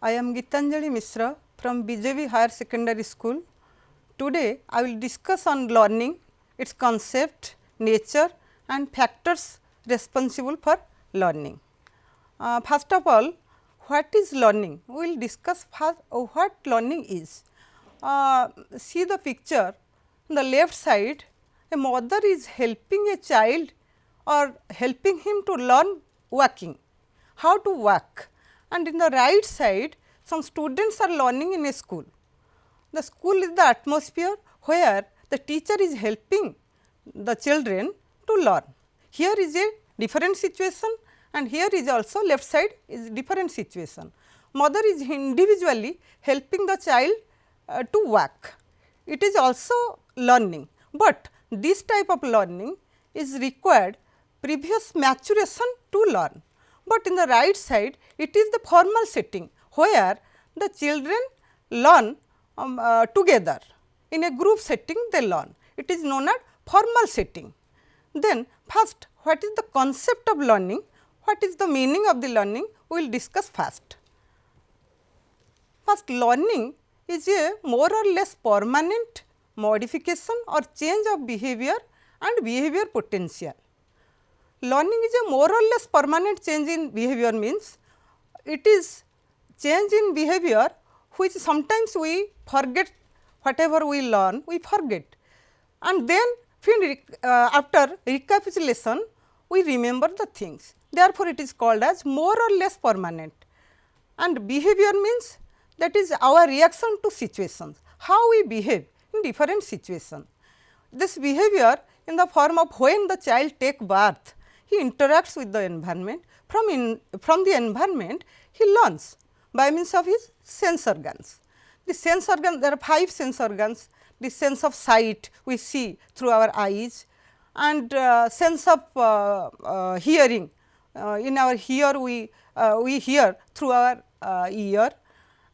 I am Gitanjali Mishr from BJV Higher Secondary School. Today, I will discuss on learning, its concept, nature and factors responsible for learning. First of all, what is learning? We will discuss first what learning is. See the picture, on the left side, a mother is helping a child or helping him to learn walking, how to walk, and in the right side some students are learning in a school. The school is the atmosphere where the teacher is helping the children to learn. Here is a different situation and here is also left side is different situation. Mother is individually helping the child to walk. It is also learning, but this type of learning is required previous maturation to learn. But in the right side it is the formal setting where the children learn together in a group setting they learn. It is known as formal setting. Then first, what is the concept of learning? What is the meaning of the learning? We will discuss first. First, learning is a more or less permanent modification or change of behavior and behavior potential. Learning is a more or less permanent change in behavior means it is change in behavior which sometimes we forget whatever we learn, we forget, and then after recapitulation we remember the things. Therefore, it is called as more or less permanent, and behavior means that is our reaction to situations, how we behave in different situations. This behavior in the form of when the child take birth, he interacts with the environment, from the environment he learns by means of his sense organs. The sense organs, there are 5 sense organs, the sense of sight we see through our eyes, and sense of hearing, in our ear we hear through our ear,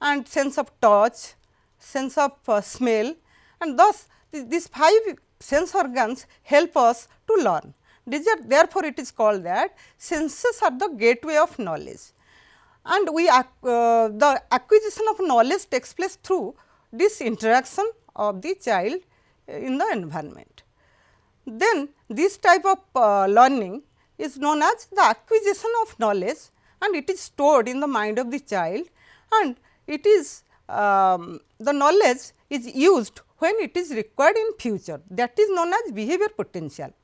and sense of touch, sense of smell, and thus these 5 sense organs help us to learn. Therefore, it is called that senses are the gateway of knowledge, and the acquisition of knowledge takes place through this interaction of the child in the environment. Then this type of learning is known as the acquisition of knowledge, and it is stored in the mind of the child, and it is the knowledge is used when it is required in future, that is known as behavior potential.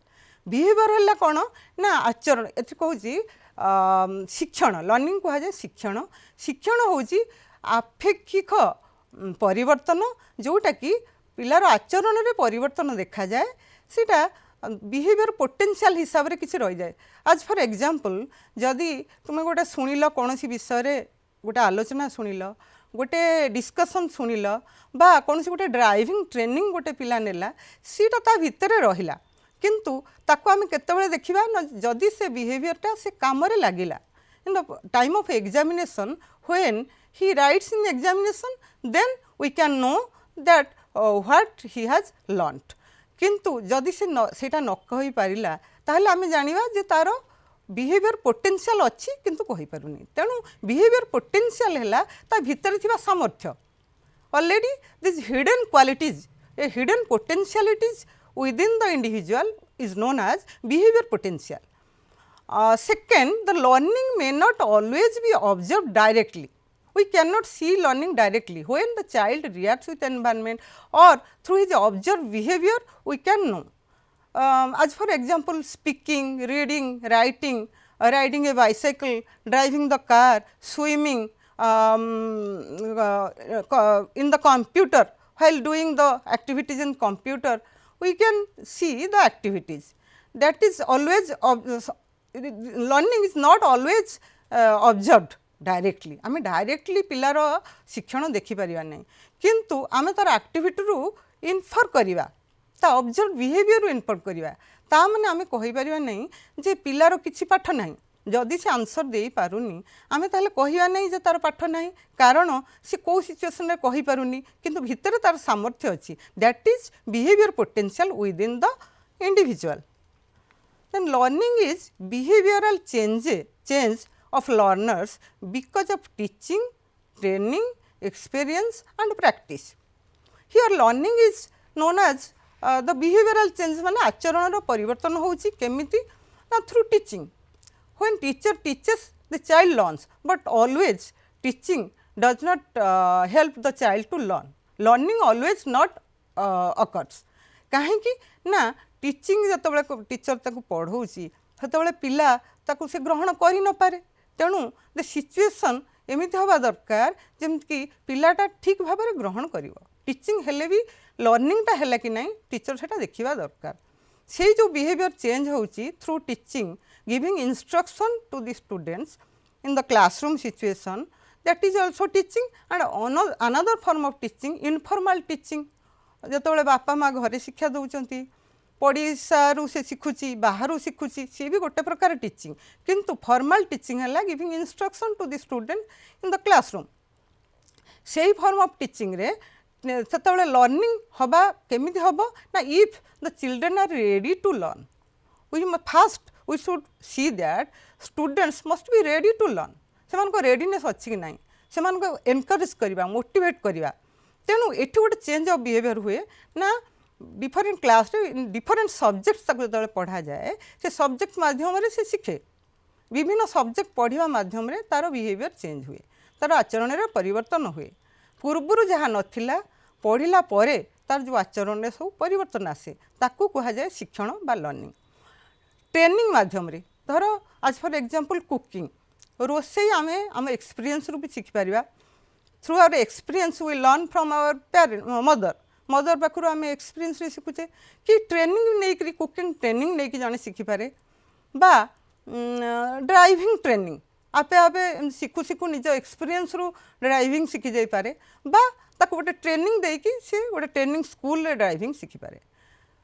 Behavior है कौन ना आचरण ये कहूँ शिक्षण learning कह जाए शिक्षण शिक्षण हूँ आपेक्षिक परिवर्तन जोटा कि पिलार आचरण में परिवर्तन देखा जाए सीटा बिहेवियर पोटेंशियल हिसाब से किसी रही जाए. आज फॉर एग्जांपल जदि तुम गोटे शुणिल कौन विषय गोटे आलोचना शुणिल गोटे डिस्कसन शुणिल बा कौन गोटे ड्राइविंग ट्रेनिंग गोटे पिला नेला सीटा ता भितर रहिला किंतु ताको आम केतबेले देखिबा जदि से बिहेवियरटा से काम रे लागिला in the time of examination when he writes in examination then we can know that what he has learned. किंतु जदि से सेटा न कहि पारिला ताहले आम जानिबा जे तार बिहेवियर पोटेंशियल अच्छी किंतु कहि पारुनी. तेणु बिहेवियर पोटेंशियल हैला ता भितर थिबा सामर्थ्य already this hidden qualities A hidden potentialities within the individual is known as behavior potential. Second, the learning may not always be observed directly. We cannot see learning directly. When the child reacts with environment or through his observed behavior, we can know. As for example, speaking, reading, writing, riding a bicycle, driving the car, swimming, in the computer, while doing the activities in computer, we can see the activities. That is always learning is not always observed directly. आमे directly पिलार शिक्षण देखि परिबा नै किंतु आमे तार activity रु infer करिबा ता ऑब्जर्व बिहेवियर रु इन्फर करिबा ता माने आमे कहि परिबा नै जे पिलार किछि पाठ नै जदि से आंसर दे पारुनी आमे ताले कहिबा नै जे तार पाठ नै कारण से को सिचुएशन रे कहि पारुनी किंतु भितर तार सामर्थ्य अछि. That is behaviour potential within the individual. Then learning is behavioural change of learners because of teaching, training, experience and practice. Here learning is known as the behavioral change माने आचरण परिवर्तन होउची केमिति ना through teaching. When teacher teaches, the child learns, but always teaching does not help the child to learn. Learning always not occurs. काहेकि ना teaching जतबले teacher ताको पढ़ौची सेतबले पिला ताको से ग्रहण करि न पारे तेणु द सिचुएशन एमिति हवा दरकार जेमति पिलाटा ठीक भाव में ग्रहण करिवो टीचिंग हेले भी लर्निंग टा हैला कि नहीं टीचर सेटा देखिबा दरकार से जो बिहेवियर चेंज होची through teaching giving instruction to the students in the classroom situation that is also teaching and another form of teaching informal teaching जतबले बापा माँ घरे शिक्षा दउचंती पड़ीसारू से शिखुची बाहर शिखुची सी भी गोटे प्रकार टीचिंग किंतु फॉर्मल टीचिंग है giving instruction to the student in the classroom से फॉर्म ऑफ टीचिंग रे सेतबले लर्निंग हवा केमिति हबो ना if the children are ready to learn we should see that students must be ready to learn से readiness अच्छी कि नहीं से एनकरेज करवा मोटिवेट करवा तेणु ये गोटे चेंज ऑफ बिहेवियर हुए ना डिफरेंट क्लास डिफरेंट सब्जेक्ट्स जो पढ़ा जाए से सब्जेक्ट माध्यम से शिखे विभिन्न सब्जेक्ट पढ़ा माध्यम तार बिहेवियर चेंज हुए तार आचरण में परिवर्तन हुए पूर्वर जहाँ नाला पढ़ला तार जो आचरण में सब परिवर्तन आसे ताकू कहुए शिक्षण बा लर्निंग ट्रेनिंग माध्यम धर आज फॉर एग्जांपल कुकिंग रोसई आम एक्सपीरियंस रू भी शिखिपर through our experience we learn from our parent mother पाखु आम एक्सपीरियंस शिखुचे कि ट्रेनिंग नहीं कुकिंग ट्रेनिंग नहीं जड़े शिखिपे बा ड्राइविंग ट्रेनिंग आपे आपे शिखु शिखु निज एक्सपीरियंस रू ड्राइविंग शिखि जाई पारे बा ताको गोटे ट्रेनिंग देकी से गोटे ट्रेनिंग स्कूल रे ड्राइविंग शिखिपे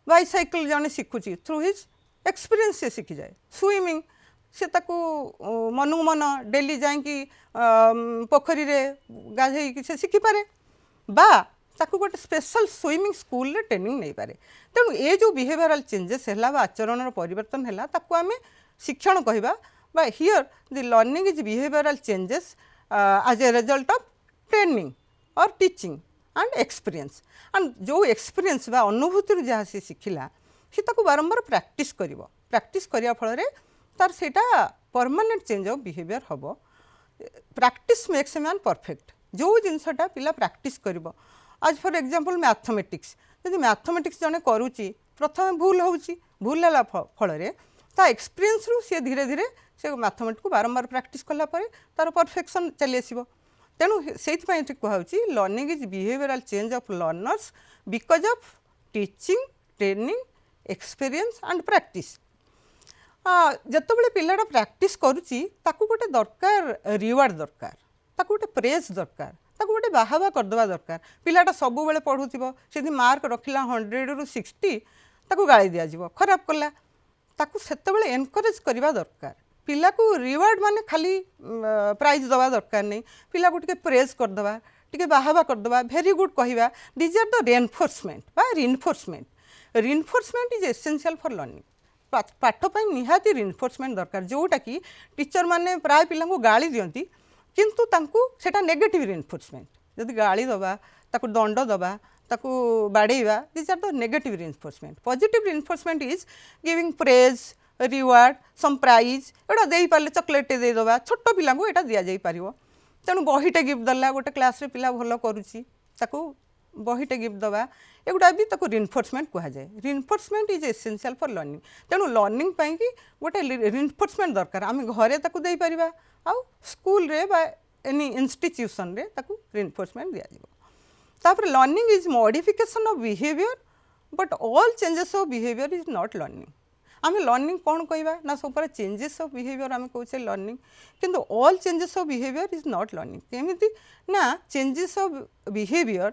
बाइसाइकिल जड़े शिखुची थ्रू हिज एक्सपीरियंस से शिखि जाए स्विमिंग से ताकू मनू मन डेली जाइकी पोखरी रे गाधे से शिखिपे बा ताकू गोटे स्पेशल स्विमिंग स्कूल रे ट्रेनिंग नहीं पारे तेणु ये जो बिहेवियरल चेंजेस है आचरण परिवर्तन है ताकू आम शिक्षण कहवा बा here the learning is behavioural changes as a result of training और टीचिंग एंड एक्सपीरियंस एंड जो एक्सपीरियंस बा अनुभूति जहाँ से शिखिला सी ताकू बारंबार प्रैक्टिस करिया फल तार सेटा परमानेंट चेंज ऑफ बिहेवियर हम practice makes a man perfect जो जिनसटा पिला प्रैक्टिस करिवो आज फॉर एग्जांपल मैथमेटिक्स यदि मैथमेटिक्स जड़े करुच्ची प्रथम भूल भूल है फल ता एक्सपीरियंस रु सी धीरे धीरे से मैथमेटिक्स को बारंबार प्रैक्टिस कलापर तार परफेक्शन चली आसो तेणु से कहुच्छी learning is behavioural change of learners because of teaching training experience and practice जितेबाला पिलाटा प्रैक्टिस करुच्ची ताकू गोटे दरकार रिवार्ड दरकार ताकू गोटे प्रेज दरकार ताकू गोटे बाहावा करदेवा दरकार पिलाटा सब बेले पढ़ुथिबो से मार्क रखिला 100 रु 60 ताकू गाली दिया जिवो खराब कला ताकू सेतेबेले एनकरेज करवा दरकार पिला को रिवार्ड माने खाली प्राइज दवा दरकार नहीं पिला को टिके प्रेज करदेवा टिके बाहावा करदेवा वेरी गुड कहवा दिज आर द रेनफोर्समेंट बा reinforcement is essential for learning पाठपाई निहाती रिनफोर्समेंट दरकार जोटा कि टीचर माने प्राय पिला को गाली दियंती किंतु तांकू सेटा नेगेटिव रिनफोर्समेंट जदि गाली दबा ताकू दंड दबा ताकू बाड़ेवा this are the negative reinforcement positive reinforcement is giving praise reward some prize एटा दे पारे चॉकलेट दे दबा छोट पिला को एटा दिया जाई पारिवो तेणु बहीटे गिफ्ट दला गोटे क्लास रे पिला भलो करूची ताकू बहीटे गिफ्ट दबा एगुड़ा भी ताकू रिनफोर्समेंट कहा जाए reinforcement is essential for learning तेणु लर्निंग पाई कि गोटे रिनफोर्समेंट दरकार आम घरे ताकू दे परिबा आउ स्कूल रे बा एनी इंस्टीट्यूशन रे ताकू रिनफोर्समेंट दिया जिवो तापर learning is modification of behaviour but all changes of behaviour is not learning आम लर्निंग कौन कहवा ना सब चेंजेस ऑफ बिहेवियर आम कहे लर्निंग किंतु all changes of behaviour is not learning केमिति ना changes of behaviour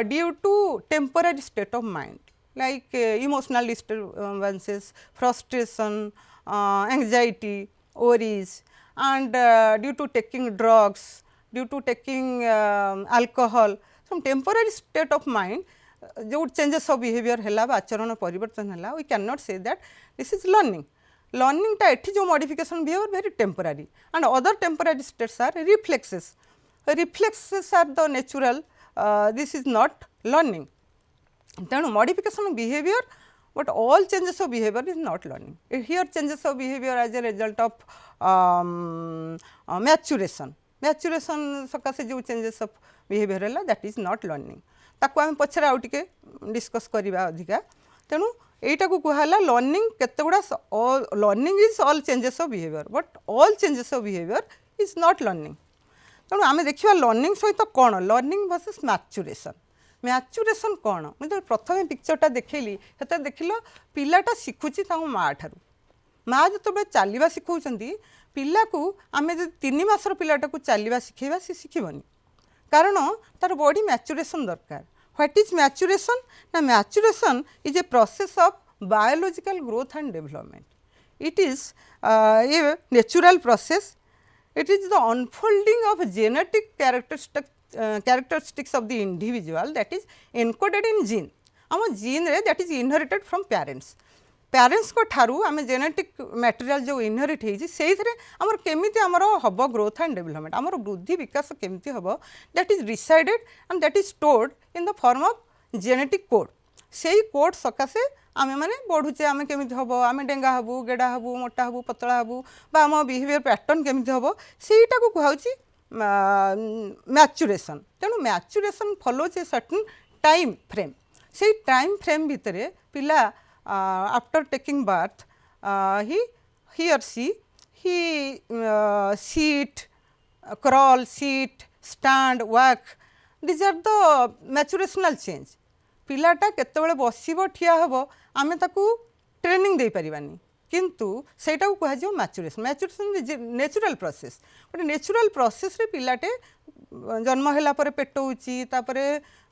due to temporary state of mind like emotional disturbances, frustration, anxiety, worries and due to taking drugs, due to taking alcohol, some temporary state of mind जो changes of behavior है आचरण परिवर्तन है we cannot say that this is learning. Learning टा एठी जो modification behavior very temporary and other temporary states are reflexes. reflexes are the natural, this is not learning. Then modification of behavior, but all changes of behavior is not learning. Here changes of behavior as a result of maturation. Maturation सकाशे जो changes of behavior है that is not learning. ताको आम पछरे आउ टिके discuss करबा अधिका. तेणु एटा को कहला लर्निंग केते गुडा learning is all changes of behaviour, but all changes of behaviour is not learning. तेणु आम देखा लर्निंग सहित कौन लर्निंग वर्सेस मैच्युरेशन. मैच्युरेशन कौन मुझे प्रथम पिक्चरटा देखली से देख पिलाटा शिखुची माँ ठार. माँ जो चलवा शिखौंट पिला को आम जो 3 मासर पिलाटा को चलवा शिखेबा सी शिखबनी, कारण तार बॉडी मैच्युरेशन दरकार. व्हाट इज मैच्युरेशन ना maturation is a process of biological growth and development. It is a natural process. It is the unfolding of genetic characteristics of the individual that is encoded in gene. आम gene रे that is inherited from parents. Parents को ठारू आम genetic material जो inherit होती से आमर केमिति आमर हम ग्रोथ एंड डेवलपमेंट आमर वृद्धि विकास केमिति हम that is decided and that is stored in the form of genetic code. से कोड सकाशे आम मैंने बढ़ुचे आम केमिति हम आम डेंगा हबू गेड़ा हबू मोटा हबू पतला हबू बा आम बिहेवियर पैटर्न केमिति हम सेटा को कहुची मैच्युरेशन. तेणु maturation follows a certain time frame. से टाइम फ्रेम भितर पिला after taking birth he or she sit, crawl, sit, stand, walk. These are the maturational change. पिलाटा केतेबेले बसिबो ठिया हबो आमे ताकू ट्रेनिंग दे परिबानी, किंतु सेटा को कहा जो मैच्युरेशन. मैच्युरेशन इज नेचुरल प्रोसेस. गोटे नेचुरल प्रोसेस रे पिलाटे जन्म होला परे पेट होउची तापरे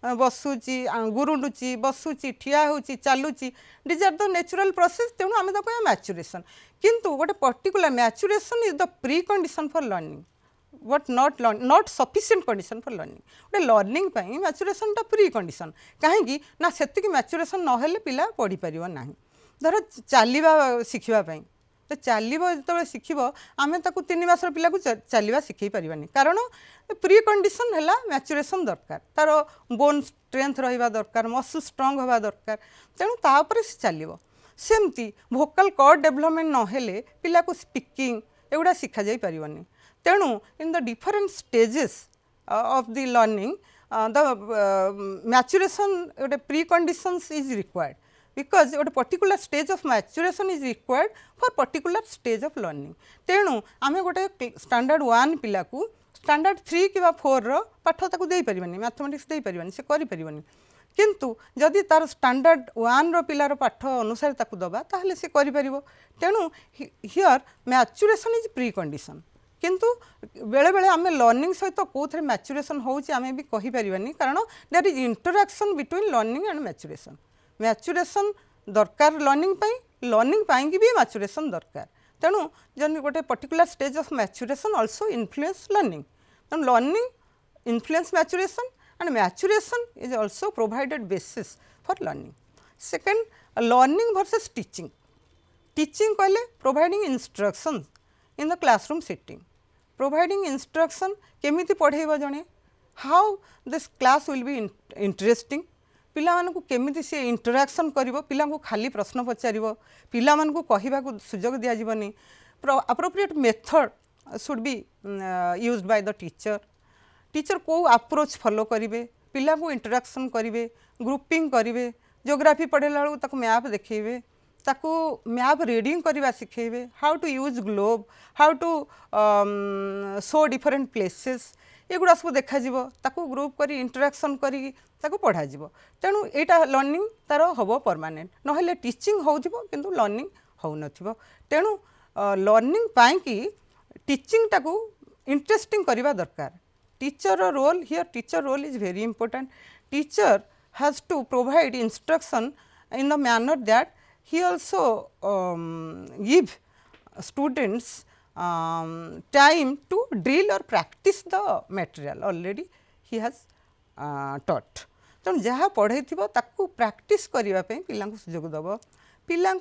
बसुची गुरुंडुची बसुची ठिया होउची चालुची. This are the natural process. तेणु आमे ताको मैच्युरेशन. किंतु गोटे particular maturation is the precondition for learning, but not sufficient condition for learning. गोटे लर्निंग पाई मैच्युरेशन टा प्री कंडीशन. कहीं ना सेतिकी मैच्युरेशन नहेले पिला पढ़ी परिबो नाही. धर चलवा शिखिबा पाई तो चलो जो शिखब आम ताकू 3 मासर पिला को चलवा शिखई पारानी, कारण प्री कंडीशन है मैच्युरेशन दरकार. तार बोन स्ट्रेंथ रहा दरकार, मसल स्ट्रंग हवा दरकार. तेणु तापर से चलो. सेमती भोकाल कॉर्ड डेवलपमेंट नहेले पिला को स्पीकिंग एगुड़ा शिखा जाई पारिबनी. तेणु in the different stages of the learning the maturation गोटे preconditions is required, because a particular stage of maturation is required for particular stage of learning. तेणु आम गोटे स्टैंडर्ड 1 पिला को स्टैंडर्ड 3 कि 4 रो पाठ ताकू दे परिबनी, मैथमेटिक्स दे परिबनी, से करि परिबनी. किंतु जदि तार स्टैंडर्ड 1 रो पिलार पाठ अनुसार ताकू दबा ताहले से करि परिबो. तेणु हियर मैच्युरेशन इज प्री कंडीशन. किंतु बेले बेले आम लर्निंग सहित कौन मैच्युरेशन होउची आमे भी कहि परिबनी, कारण there is interaction between learning and maturation. Maturation दरकार लर्निंग पाई भी मैच्युरेशन दरकार. तेणु जन गोटे particular stage of maturation also influence learning. तेणु learning influence maturation and maturation is also provided basis for learning. Second, learning versus teaching. Teaching कहले providing instruction in the classroom setting. Providing instruction केमिति पढ़ेबो जणे, how this class will be interesting, पिला मानकु केमिति से interaction करिवो, पिला को खाली प्रश्न पचारिवो, पिला मानकु कहिबाकु सुजोग दिया जीवनी. Appropriate method should be used by the teacher. Teacher को अप्रोच फॉलो करिवे, पिला को इंटरैक्शन करिवे, ग्रुपिंग करिवे. ज्योग्राफी पढ़ेला बेलू ताकू मैप देखैबे, ताकू मैप रीडिंग करवा सिखेबे, how to use globe, how to show different places. एगुड़ा सब देखा ताकू ग्रुप करी इंटरैक्शन करी ताकू पढ़ा जीवो. तेणु एटा लर्निंग तार हम परमानेंट, नहेले टीचिंग हो किंतु लर्निंग हो नथिबो. तेणु लर्निंग पाई कि टीचिंग टाकू इंटरेस्टिंग करवा दरकार. Teacher role here, teacher role is very important. Teacher has to provide instruction in the manner that he also give students time to drill or practice the material already he has taught. तेणु जहाँ पढ़े थी ताकू practice करने पिला सुजोग दब, पिला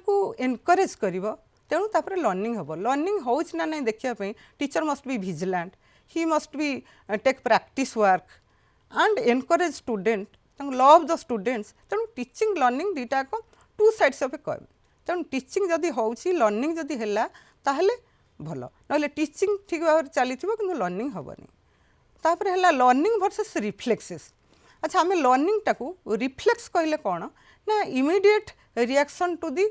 encourage कर. तेणु तापर लर्निंग हम. लर्निंग हो ना नहीं देखापी teacher must be vigilant. he must be take practice work and encourage student love the students तेणु टीचिंग लर्निंग दुईटा को two sides of a coin तेणु टीचिंग जदि होउछि लर्निंग जदि हैला ताहले भलो नले टीचिंग ठीक भाव चलीथिबो किंतु लर्निंग हबनी तापर हैला लर्निंग वर्सेस रिफ्लेक्सेस अच्छा आम लर्निंग टाकू रिफ्लेक्स कहले कौन ना immediate reaction to the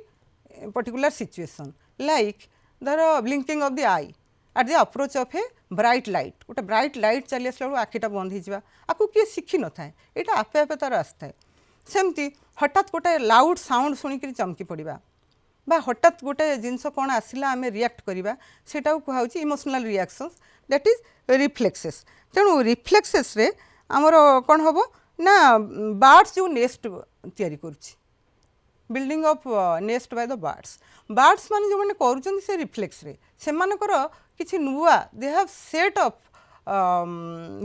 particular situation like धर blinking of the eye at the approach of a bright light गोटे ब्राइट लाइट चली आसला आखिटा बंद हो आपको किए शिखी न था यहाँ आपे आपे तार आए सेमती हठात गोटे लाउड साउंड शुणिक चमकी पड़ा बा हठात गोटे जिनस कौन आसला आम रिएक्ट करवा से कहूँ emotional reactions that is reflexes तेणु रिफ्लेक्सेस रे आमर कौन हम ना बार्ड्स जो नेस्ट तैयारी करुच्ची building of nest by the birds माने जो मैंने करुँच से रिफ्लेक्स रे से मानकर किसी नुआ they have set of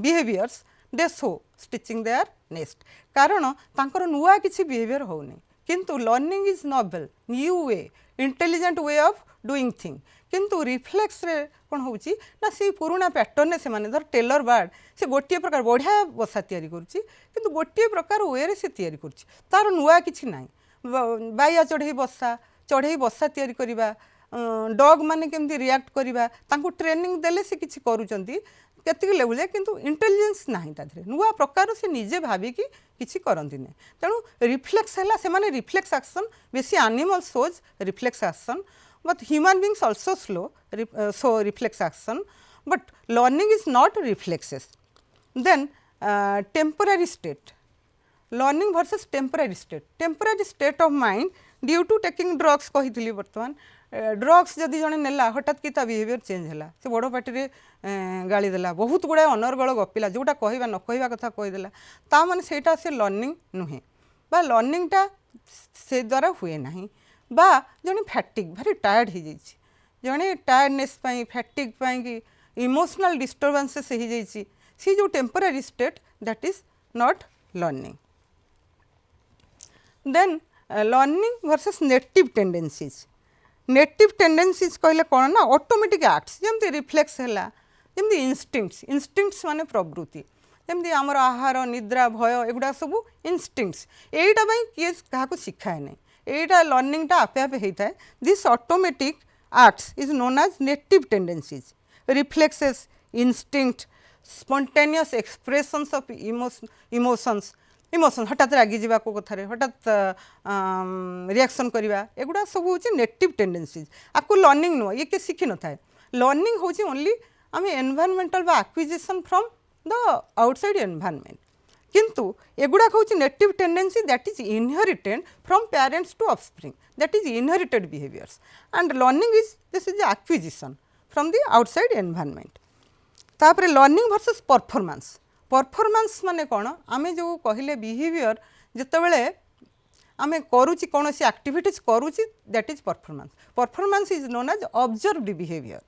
behaviours they show stitching there nest कारण तांकर नुआ किसी बिहेवियर होनी किंतु learning is novel new way intelligent way of doing thing किंतु रिफ्लेक्स रे कौन होची ना से पुराना पैटर्न से माने धर टेलर बार्ड से गोटे प्रकार बढ़िया बसा तैयारी करुच्ची किंतु गोटे प्रकार वे रे से तैयारी करुच्ची तार नुआ किसी ना बाया चढ़ई बसा तैयारी करवा डॉग माने केमती रिएक्ट करवा तांको ट्रेनिंग देले से किछि करूचंती केतिक लेवल जाए किंतु इंटेलिजेंस नाही ताधरे नुआ प्रकार से निजे भाविकी किछि करंती नै तेणु रिफ्लेक्स हैला से माने रिफ्लेक्स एक्शन बेसी animal shows reflex action but human beings also show reflex action but learning is not reflexes then temporary state learning versus temporary state of mind due to taking drugs कही बर्तमान drugs जदि जड़े नेला हठात कि behaviour change है से बड़ पार्टी गाड़ी देला बहुत गुड़ाए अनर्गल गपिला जोटा कहवा न कहवा कथा कहीदेला ता माने सेटा से लर्निंग नुहे बा लर्निंगटा से द्वारा हुए ना बा जड़े फैटिक भारी टायर्ड हो जाइए जड़े टायर्डनेस फैटिक कि इमोशनल डिस्टर्बेंसेस हो जाइए सी जो temporary state that is not learning then learning versus native tendencies कहले कौन ना ऑटोमेटिक एक्ट्स जमती रिफ्लेक्स है जमती इंस्टिंक्ट्स माने प्रवृत्ति जमती आमर आहार निद्रा भय एगुड़ा सब इंस्टिंक्ट्स एटा किए क्या शिखाए ना एटा लर्निंगटा आपे आपे होता है this automatic acts is known as native tendencies reflexes instinct spontaneous expressions of emotions हठात रागी जावा को कथारे हठात रिएक्शन करवा एगुड़ा सब हूँ नेटिव टेंडेंसीज आपको लर्निंग नुह ये किए शिखी न था लर्निंग हूँ ओनली आम एनवायरमेंटल बा acquisition from the outside environment किंतु एगुड़ा हूँ native tendency that is inherited from parents to offspring that is inherited behaviours and learning is this is acquisition from the outside environment तापर learning versus performance माने कौन आमे जो कहले behaviour जितेबले आमे करुची कौन सी एक्टिविटीज करुची that is performance is known as observed behaviour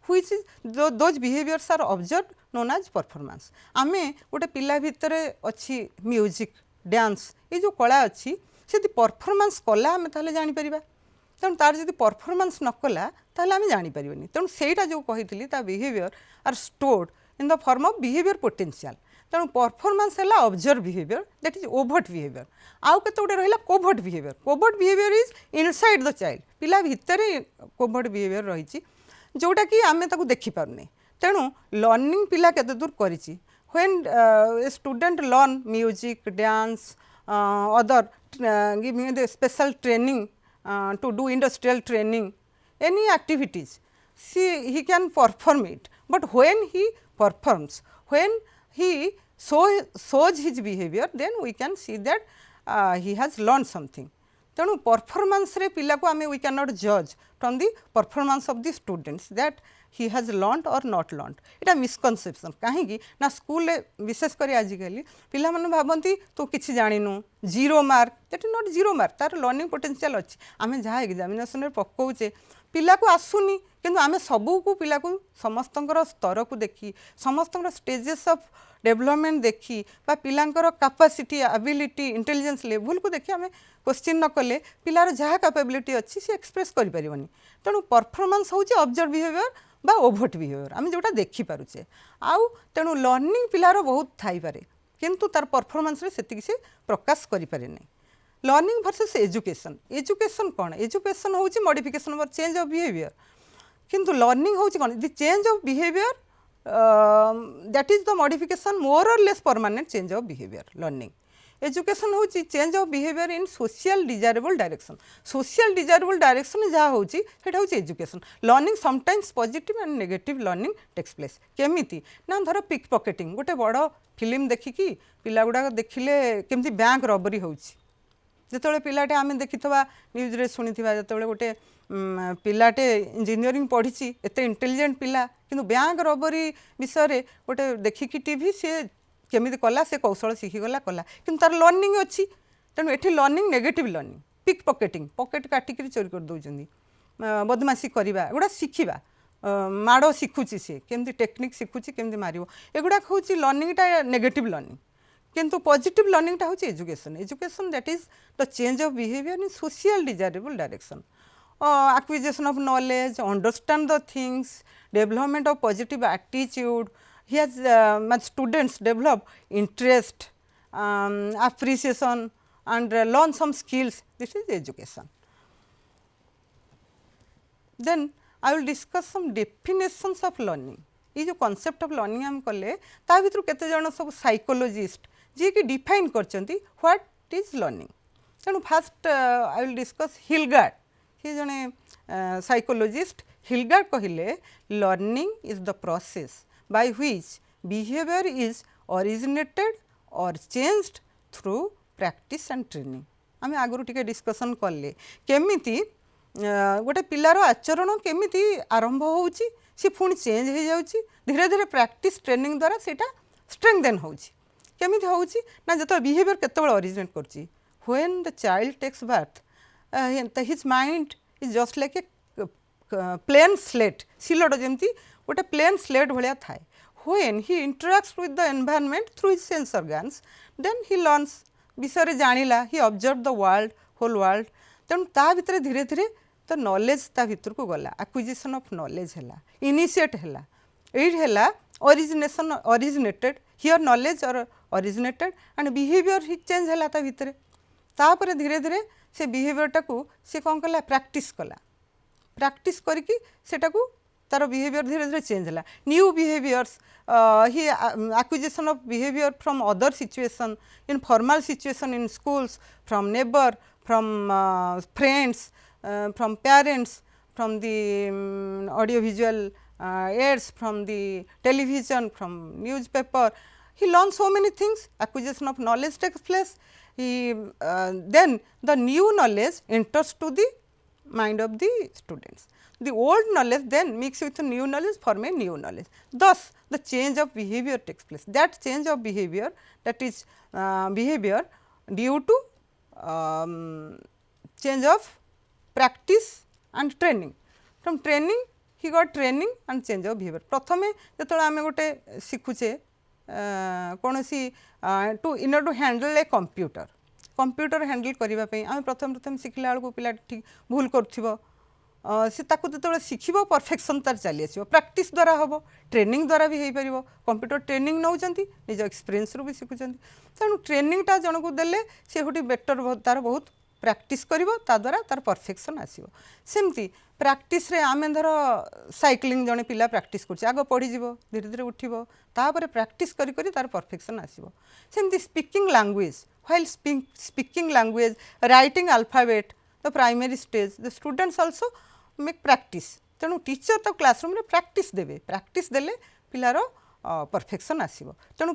which is those behaviours are observed known as performance आमे गोटे पिला भितर अच्छी म्यूजिक डांस ये जो कला अच्छी से परफॉर्मेंस कला आमे ताले जानि परिबा तेणु तार जब परफॉर्मेंस न कला ताले आमे जानि परिबनी तेणु सेटा जो कहितली ता behaviour are stored in the form of behaviour potential तेणु परफॉर्मेंस है observe behaviour that is overt behaviour आउ केते गोटे रहिला covert behaviour is inside the child पिला भितर कोभर्ट बिहेवियर रही जोटा कि आमे ताकू देखि पारने तेणु लर्निंग पिला केते दूर करिछि when a student learn music dance other giving the special training to do industrial training any activities he can perform it but when he performs when he shows his behavior then we can see that he has learned something तेणु performance रे पिला को आमे we cannot judge from the performance of the students that he has learned or not learned इटा misconception कहीं ना school विशेष कर आजिकल पिला माने भाबंती तो किछि जानिनु zero mark that is not zero mark तार लर्निंग पोटेंशियल अच्छी आमे जहाँ एग्जामिनेशन रे पकाउचे पिला को आसुनी किंतु आमे सबू को पिला को समस्तंकर स्तर को देखी समस्तंकर स्टेजेस ऑफ डेवलपमेंट देखी बा पिलांकर कैपेसिटी एबिलिटी इंटेलिजेंस लेवल को देखी आमे क्वेश्चन न कले पिलार जहाँ कैपेबिलिटी अच्छी सी एक्सप्रेस करि परिबनी तेणु परफॉर्मेंस होची ऑब्जर्व बिहेवियर बा ओभर्ट बिहेवियर आम जोटा देखिपारे आउ तेणु लर्निंग पिलार बहुत थाई पारे किंतु तार परफॉर्मेंस रे सेति से प्रकाश करि पारे नै। लर्निंग वर्सेस एजुकेशन एजुकेशन कौन एजुकेशन हूँ modification or change of behaviour किंतु लर्निंग हूँ कौन the change of behaviour that is the modification more or less permanent change of behaviour learning. Education हूँ change of behaviour in social desirable direction social desirable direction जहाँ हूँ हूँ education learning sometimes positive and negative learning takes place केमिति ना धर pick pocketing गोटे बड़ film देखिकी पिला गुड़ा देखिले केमती बैंक रबरी होउछि जिते पिलाटे आम देखिथवा न्यूज रे शुणिथिबा जिते गोटे पिलाटे इंजीनियरिंग पढ़ी एत इंटेलिजेंट पिला किंतु बैंक रबरी विषय गोटे देखिकी टीवी सी केमिति कला से कौशल शिखीगला कला किंतु तार लर्निंग अच्छी तेणु ये learning negative learning pick pocketing pocket काटिक चोरी कर दौरान बदमाशी करवा एगुड़ा शिखा माड़ शिखुची सी केमती टेक्निक शिखुची केमती मारिबो एगुड़ाक हूँ लर्निंगटा नेगेटिव लर्निंग किंतु पॉजिटिव लर्निंगटा हूँ education education that is the change of behaviour in social desirable direction acquisition of knowledge understand the things development of positive attitude he has students develop interest appreciation and learn some skills this is education. Then I will discuss some definitions of learning ये जो concept of learning हम कले ता भितर केते जण सब psychologist जे कि डिफाइन करचंती व्हाट इज लर्निंग तेणु first I will discuss Hilgard ये जड़े साइकोलॉजिस्ट हिलगार्ड कहले learning is the process by which behaviour is originated or changed through practice and training आम आगुरी टिके डिस्कसन कले केमिति गोटे पिलार आचरण केमिति आरंभ होउची सी पुणी चेंज हो जाउची धीरे धीरे प्रैक्टिस ट्रेनिंग द्वारा सेटा स्ट्रेंथेन होउची केमिति होउची ना जतो बिहेवियर केतेबेले ओरिजिनेट करची when the child takes birth his mind is just like a plain slate सिलट जमती गोटे plain slate भाया थाए when he interacts with the environment through his sense organs then he learns विषय जानिला he observed the world whole world तेणु ता भितर धीरे धीरे तो नॉलेज ता भितर को गला एक्विजिशन ऑफ नॉलेज हैला इनिशिएट हैला एट हैला ओरिजिनेशन ओरिजिनेटेड हियर नॉलेज और originated and behaviour he change हैला ता भितर तापर धीरे धीरे से बिहेवियर टाकू से कौन कला प्रैक्टिस करके सेटाकू तार बिहेवियर धीरे धीरे चेंज है new behaviours he acquisition of behaviour from other situation in formal situation in schools from neighbour from friends from parents from the audio visual aids from the television from newspaper he learns so many things acquisition of knowledge takes place he then the new knowledge enters to the mind of the students the old knowledge then mixed with the new knowledge form a new knowledge thus the change of behavior takes place that change of behavior that is behavior due to change of practice and training from training he got training and change of behavior प्रथमे जेतले आमे गोटे सिखुचे कौन सी टू इन टू handle a computer handle करने आम प्रथम प्रथम शिखला बेलू पिला ठीक भूल कर सी ताकू जो शिखब परफेक्शन तार चली आस प्रैक्टिस द्वारा हम ट्रेनिंग द्वारा भी हो पार कंप्यूटर ट्रेनिंग नौकरी निज एक्सपीरियंस रू भी शिखुं तेणु ट्रेनिंगटा जन को देले सी गोटे बेटर तार बहुत प्रैक्टिस कर द्वारा तार परफेक्शन आसो सेमती प्रैक्टिस रे आम धर साइक्लिंग जड़े पिला प्रैक्टिस कर आग पढ़ीज धीरे धीरे उठब तापर प्रैक्टिस करी तार परफेक्शन आसो सेमती speaking language while speaking language writing alphabet the primary stage the students also make practice तेणु टीचर तो क्लासरूम रे प्रैक्टिस देवे प्रैक्टिस देले पिलार परफेक्शन आसो तेणु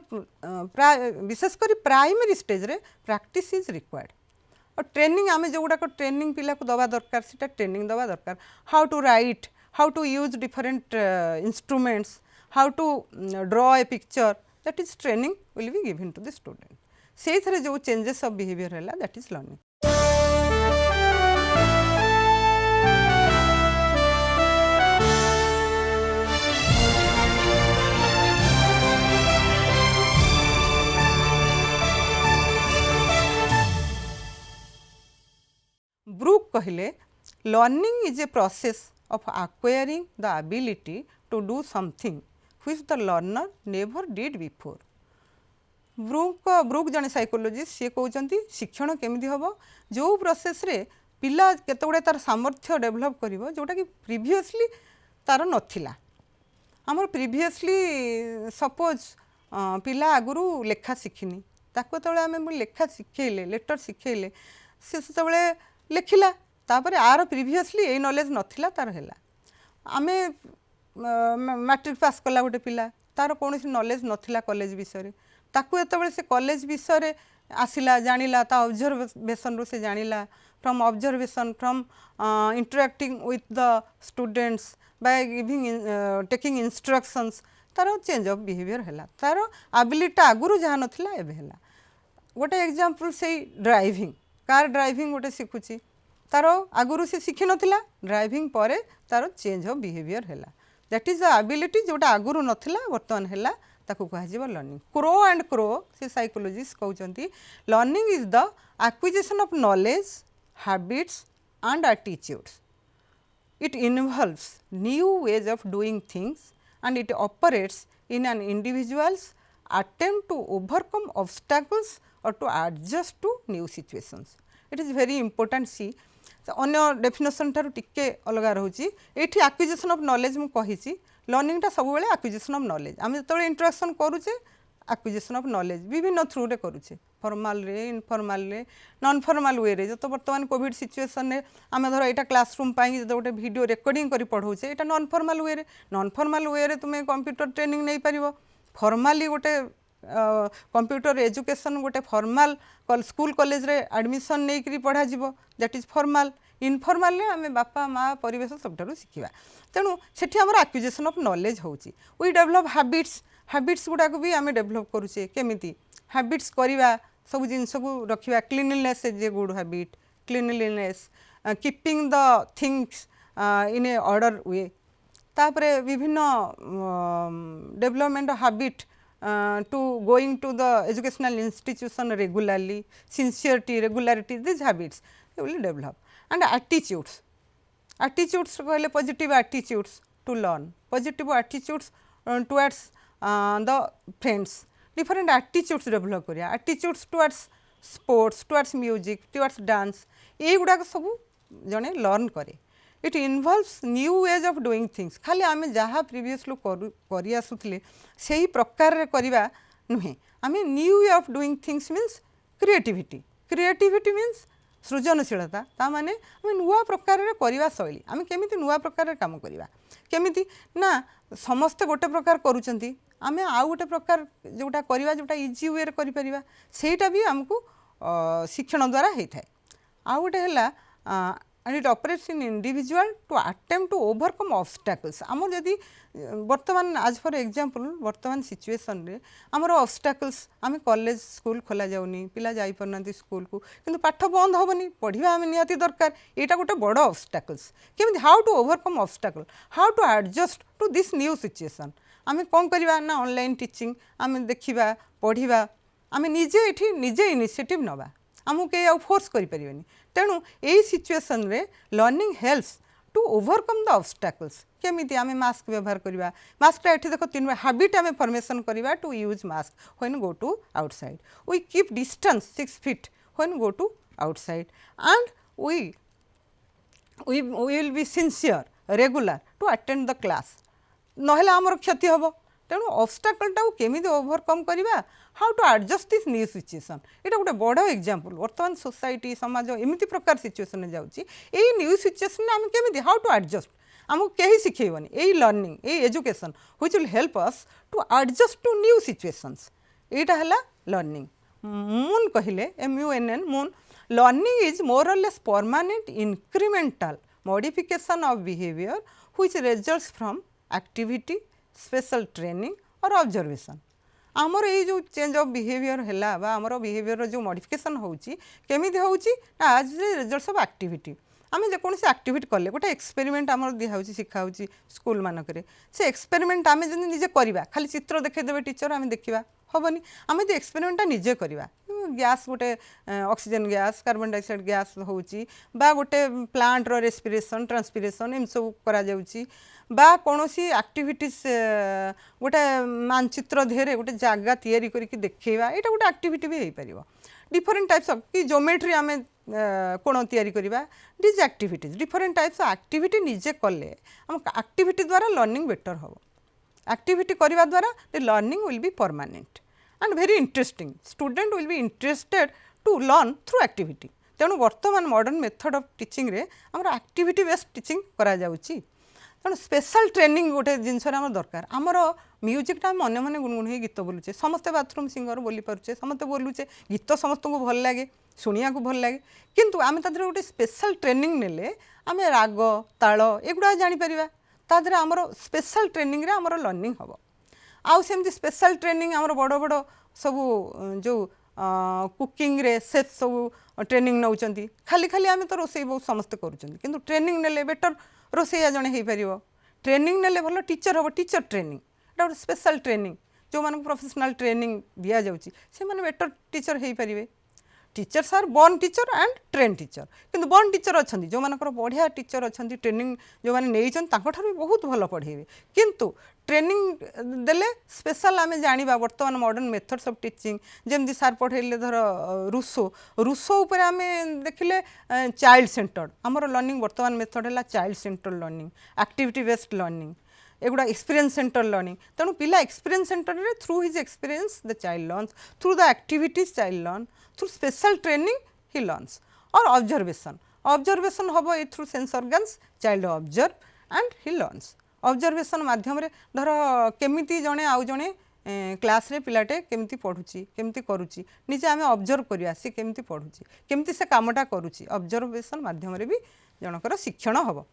विशेषकर प्राइमरी स्टेज रे प्रैक्टिस इज रिक्वायर्ड और ट्रेनिंग आम जो गुड़ाक ट्रेनिंग पिला को दवा दरकार से ट्रेनिंग दवा दरकार how to write how to use different instruments how to draw a picture that is training will be given to the student से थरे जो चेंजेस ऑफ बिहेवियर है दैट इज लर्निंग। ब्रूक कहले learning is a process of acquiring the ability to do something which the learner never did before. Brook जने psychologist सी कहते शिक्षण केमी हम जो प्रोसेस रे पिला केते गुडे तार सामर्थ्य डेभलप करिवो जोटा कि प्रीवियसली तार नथिला आमर प्रीवियसली सपोज पिला आगुरु लेखा शिखिनी ताको तळे आमे लेखा शिखेले लेटर शिखेले से तळे लेखिला तापरे आर प्रीवियसली ए नॉलेज नथिला तार हैला आमे मैट्रिक पास कला गोटे पिला तार कौन नॉलेज नथिला कॉलेज विषय ताकू एतबेले से कॉलेज विषय आसिला जानिला ता ऑब्जर्वेशन रो से जानिला from observation from interacting with the students by giving taking instructions तार चेंज ऑफ बिहेवियर हैला तार एबिलिटी आगुरु जहाँ नथिला एबे हैला गोटे एग्जांपल से ड्राइविंग कार ड्राइविंग गोटे शिखुची तार आगुरु से शिखि नथिला ड्राइविंग परे तार चेंज ऑफ बिहेवियर हैला दैट इज द एबिलिटी जोटा आगुरु नथिला वर्तमान हैला ताकू कह लर्निंग क्रो एंड क्रो से साइकोलोजिस्ट कहते learning is the acquisition of knowledge habits and attitudes it involves new ways of doing things and it operates in an individuals attempt to overcome obstacles or to adjust to new situations. It is very important see अन्य definition ठारू टिके अलग रोचे ये acquisition of knowledge मु कही learning टा सब बेले एक्विजिशन ऑफ नॉलेज आम जो इंटरेक्शन करुचे एक्विजिशन ऑफ नॉलेज विभिन्न थ्रू रे करुचे फॉर्मल रे इनफॉर्मल रे नॉन फॉर्मल वे रे जो बर्तमान कोविड सिचुएशन रे आम धर यहाँ क्लासरूम पाई जो गोटे वीडियो रेकर्डिंग कर पढ़ाऊे यहाँ नॉन फॉर्मल वे रे नॉन फॉर्मल वे रे तुम्हें कंप्यूटर ट्रेनिंग नहीं पार फॉर्मली गोटे कंप्यूटर एजुकेशन गोटे फॉर्मल स्कूल कॉलेज रे एडमिशन नहीं करी पढ़ा जीवो दैट इज फॉर्मल इनफॉर्मल आम बापा माँ परिवेश सब शिखा तेणु सेठी आमर एक्विजिशन ऑफ नॉलेज होची वी डेवलप हैबिट्स गुड़ाक भी आम डेवलप करुचे केमिति हैबिट्स करवा सब जिनस को रखा cleanliness is a good habit cleanliness keeping the things in a order way तापरे विभिन्न development habit to going to the educational institution regularly, sincerity, regularity, these habits they will develop. And attitudes कहले positive attitudes to learn, positive attitudes towards the friends, different attitudes develop करिया, attitudes towards sports, towards music, towards dance, ये गुड़ाक सब जने learn करे. It involves new ways of doing things खाली आम जहाँ previous लोग करी आसुले से ही प्रकार रे करिवा नुहे आम new way of doing things means creativity means सृजनशीलता ता माने आम नुआ प्रकार रे करिवा शैली आम केमिति नुआ प्रकार रे काम करिवा केमिति ना समस्ते गोटे प्रकार करूचंती आम आउ गोटे प्रकार जोटा करिवा जोटा इजी वे रे करि परिवा सेटा भी हमको शिक्षण द्वारा होता है आउ गोटे हैला and it operates in individual to attempt to overcome obstacles आमर जदि वर्तमान आज फॉर एग्जांपल वर्तमान सिचुएशन रे आमर ऑब्स्टैकल्स आम कॉलेज स्कूल खोला जाउनी पिला जाई परना स्कूल को किंतु पाठ बंद होबनी पढ़िबा आम निहाती दरकार एटा गोटे बड़ ऑब्स्टैकल्स केमिति how to overcome obstacle how to adjust to this new situation आम कौन करवा ना ऑनलाइन टीचिंग आम देखा पढ़ा आम निजे ये निजे इनिशिएटिव नवा आमको कहीं आउ फोर्स करें तेणु यही सिचुएशन रे learning helps to overcome the obstacles केमिति आम मास्क व्यवहार करवा मास्कटा ये देख तीन हैबिट आम फॉर्मेशन करवा to use mask when go to outside we keep distance 6 feet when go to outside and we will be sincere regular to attend the class नहले आमर क्षति हम तेणु ऑब्स्टैकलटा केमिति ओवरकम करवा how to adjust this new situation यहाँ गोटे बड़ एग्जांपल वर्तमान सोसाइटी समाज एमती प्रकार सिचुएशन जाऊँगी यही न्यू सिचुएशन आम केमिति हाउ टू एडजस्ट आमको कहीं शिखेबनी यही लर्निंग यही education which will help us to adjust to new situations यहाँ है लर्निंग मून कहले MUNN Munn learning is more or less permanent incremental modification of behaviour which results from activity special training or observation आमर ये जो change of behaviour है आमर behaviour जो modification होची केमिति होची ना आज रिजल्ट्स ऑफ एक्टिविटी आम जेकोसी आक्टिविटी कले गोटे एक्सपेरिमेंट आम दिखाई शिखा स्कूल मानक से एक्सपेरिमेंट आम जब निजे करवा खाली चित्र देखदेवे टीचर आम देखा हेनी आम जो एक्सपेरिमेंटा निजे करवा गैस गोटे oxygen gas carbon dioxide gas होची बा गोटे प्लांट रो रेस्पिरेशन ट्रांसपिरेशन एम सब करा जाउची बा कौनसी आक्टिविटीज गोटे मानचित्र धेरे गोटे जगह तैयारी करके देखा यहाँ गोटे आक्टिविटी भी हो पार डिफरेंट टाइप्स ऑफ कि ज्योमेट्री आम कोण तैयारी करवा these activities different types of activity निजे कले आम आक्टिविटी द्वारा लर्निंग बेटर हम आक्टिविटी करने द्वारा the learning will be permanent and very interesting student will be interested to learn through activity तेणु वर्तमान मॉडर्न मेथड ऑफ टीचिंग रे आमर आक्टिविटी बेस्ड टीचिंग करा जाउची तेणु स्पेशल ट्रेनिंग गोटे जिनस दरकार आमर म्यूजिकटा मन मन गुणगुण हो गीत बोलुचे समस्ते बाथरूम सिंगर बोली पारे समस्ते बोलुचे गीत समस्त को भल लगे शुणा को भल लगे किंतु आम तादर गोटे स्पेशल ट्रेनिंग नेले आम राग ताल एगुड़ा जापर तादर आमर स्पेशल ट्रेनिंग रे आमर लर्निंग हम आउ सेमती स्पेशल ट्रेनिंग आमर बड़ बड़ सब जो कुकिंग रे सेफ सब ट्रेनिंग नौकरी खाली खाली आम तो रोसे बहुत समस्ते करूँ ट्रेनिंग नेले बेटर रोसैया जड़े हो पार ट्रेनिंग नेले भल टीचर हम टीचर ट्रेनिंग गोटे स्पेशल ट्रेनिंग जो मानक प्रोफेशनल ट्रेनिंग दि जाऊँगी से मैंने बेटर टीचर हो पारे teachers are born teacher and train teacher किंतु बॉर्न टीचर अच्छा जो मानकर बढ़िया टीचर अच्छा ट्रेनिंग जो मैंने नहीं भी बहुत भल पढ़ेबे किंतु ट्रेनिंग देले स्पेशल आम जाना वर्तमान मॉडर्न मेथड्स ऑफ टीचिंग जमती सार पढ़ेले धर रूसो रूसो उपर आम देखिले चाइल्ड सेंटर्ड आमर लर्निंग वर्तमान मेथड है child centred learning activity based learning एगुड़ा एक्सपीरियंस सेंटर लर्निंग तेणु पिला एक्सपीरियंस सेंटर रे through his experience the child learns through the activities child learn through special training he learns or observation हम ये through sense organs child observe and he learns observation माध्यम रे धर केमिति जणे आउ जणे क्लास रे पिलाटे केमिति पढ़ुची केमिति करूची निजे आमे ऑब्जर्व करिया से केमिति पढ़ुची केमिति से कामटा करूची ऑब्जर्वेशन माध्यम रे भी जनकर शिक्षण हबो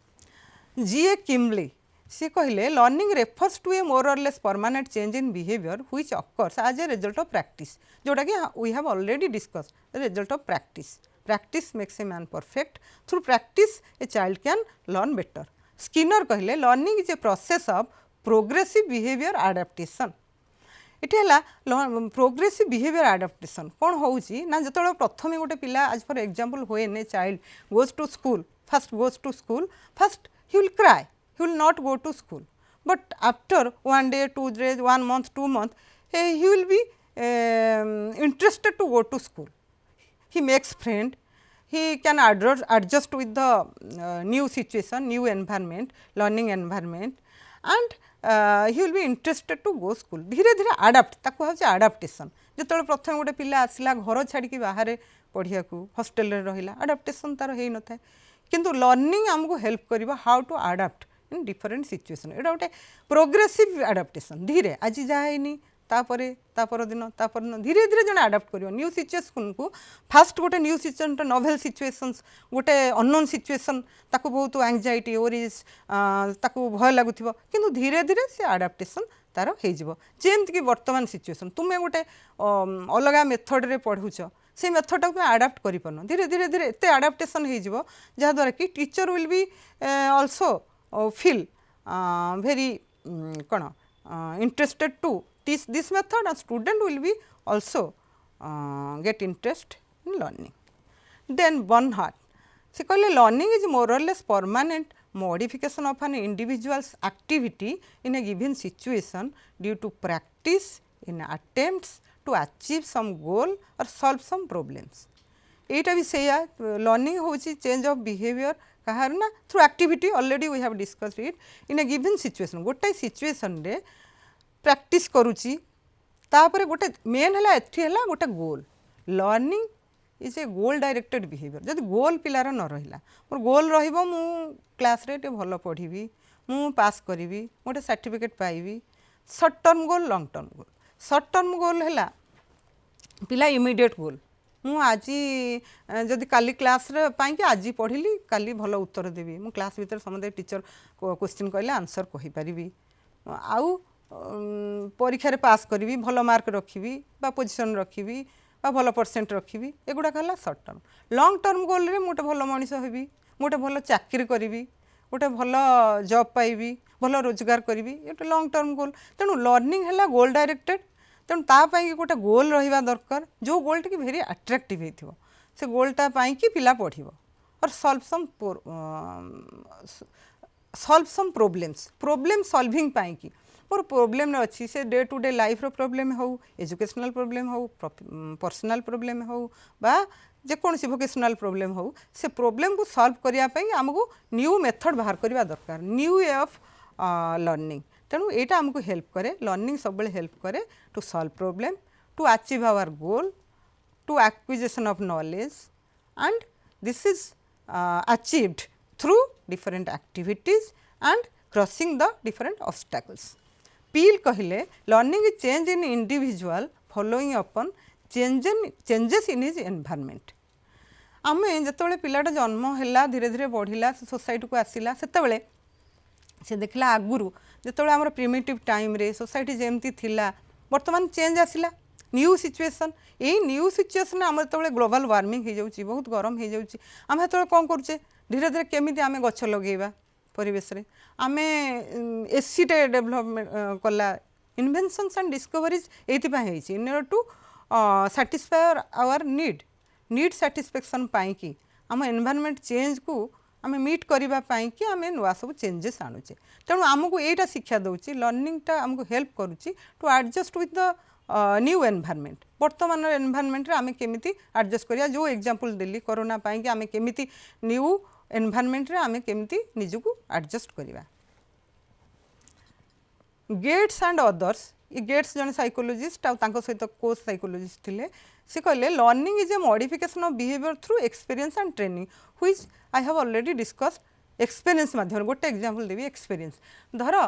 जीए किमली सी कहले learning refers to a more or less permanent change in behaviour which occurs as a result of practice जोटा कि we have already discuss the result of practice makes a man perfect through practice a child can learn better Skinner कहले learning is a process of progressive behaviour adaptation ये है progressive behaviour आडाप्टेशन कौन होची ना जो प्रथम गोटे पिला आज for example when a child goes to school first he will cry he will not go to school but after 1 day 2 days 1 month 2 months he will be interested to go to school he makes friend he can adjust with the new situation new environment learning environment and he will be interested to go school धीरे धीरे adapt ताको होचे adaptation जो प्रथम गोटे पिला आसला घर छाड़ी बाहर पढ़िया को हॉस्टल रे रहिला adaptation तार हेई न थाए किंतु लर्निंग हमको हेल्प करिबा how to adapt in different situation एटा गोटे प्रोग्रेसिव अडाप्टेशन धीरे आज जाए तापर दिन धीरे धीरे जन अडाप्ट कर न्यू सिचुएशन को फास्ट गोटे न्यू सिचुएशन नोवेल सिचुएशंस गोटे अननोन सिचुएशन ताको बहुत एंजाइटी ओरिज ताको भय लगुथिबो किंतु धीरे धीरे से अडाप्टेशन तार हो जेमती कि वर्तमान सिचुएशन तुम्हें गोटे अलग मेथड रे पढ़ुछ से मेथड को अडाप्ट कर पारन धीरे धीरे धीरे एते अडाप्टेशन हो जहाँद्वारा कि teacher will be also feel very interested to teach this method and student will be also get interest in learning. Then Bernhardt se कहले learning is more or less permanent modification of an individual's activity in a given situation due to practice in attempts to achieve some goal or solve some problems. एटा भी से learning होची change of behaviour कहार ना through activity already we have discussed it in a given situation गोटे situation रे practice करूची तापर गोटे मेन है एथि है गोटे goal learning is a goal directed behaviour जब गोल पिलार न रहिला मोर गोल रहिबो मु क्लास रे भल पढ़ी मु पास करी गोटे सर्टिफिकेट पाइबी short term goal long term goal short term goal है पिला इमीडिएट गोल मु आज जदि काली क्लास रे पाई आज पढ़ी काली भल उत्तर देवी मु क्लास भीतर समझे टीचर क्वेश्चन कहले आंसर कहि पारिबी आउ परीक्षा रे पास करी भल मार्क रखी बा पोजीशन रखी बा भल परसेंट रखी एगुड़ा कहला शॉर्ट टर्म लॉन्ग टर्म गोल रे मोटे भल मनीष हेबी गोटे भल चाकरी करी गोटे भल जॉब पाइबी भल रोजगार करी ये लॉन्ग टर्म गोल तेणु लर्निंग है गोल डायरेक्टेड तेणु तापाई गोटे गोल रहा दरकार जो गोल टी भेरी अट्राक्टिव हो से गोलटा कि पिला पढ़ और सॉल्व सम प्रॉब्लम सॉल्विंग पाई कि मोर प्रोब्लेम अच्छी से डे टू डे लाइफ रो प्रॉब्लम हो एजुकेशनल प्रॉब्लम हो पर्सनल प्रॉब्लम हो बा जेकोसी वोकेशनल प्रॉब्लम हो से प्रॉब्लम को सॉल्व करने आमको न्यू मेथड बाहर करवा दरकार न्यू वे ऑफ लर्निंग तेणु यहाँ आमको हेल्प करे लर्निंग सब हेल्प करे to solve problem to achieve our goal to acquisition of knowledge and this is achieved through different activities and crossing the different obstacles. Peel कहले learning is change in individual following upon changes in his environment. आमे जतबेले पिलाटा जन्म हैला धीरे धीरे बढ़िला society को आसिला सेतबेले से देखला आगुरु जतबेले हमर प्रिमिटिव टाइम रे सोसाइटी जेमती थिला वर्तमान चेंज आसिला न्यू सिचुएशन यही न्यू सिचुएशन आम जो ग्लोबल वार्मिंग हो जाऊँ बहुत गरम हो जाऊँ आम जो कौन करुचे धीरे धीरे केमी आम गछ लगेगा परिवेश रे आम एसी टे डेभलपमेंट कला इन्वेंशन्स एंड डिस्कवरीज ये in order to satisfy our need satisfaction पाई आम एनवायरनमेंट चेंज को आम मीट करने कि आम नुआ सब चेंजेस आणुचे तेणु आमको यहीटा शिक्षा दूसरी लर्निंगटा आमको हेल्प करुच्ची to adjust with the new environment वर्तमान एनवायरनमेंट रे आमे केमिति एडजस्ट करिया जो एग्जांपल देली कोरोना पाई कि आमे केमिति न्यू एनवायरनमेंट रे आमे केमिति निजुको एडजस्ट करिवा गेट्स एंड अदर्स ये गेट्स जन साइकोलॉजिस्ट आ तांको सहित को साइकोलॉजिस्ट थिले से कहले learning is A modification of behaviour through experience and training which I have already discussed experience माध्यम गोटे एग्जांपल देबी एक्सपीरियंस धर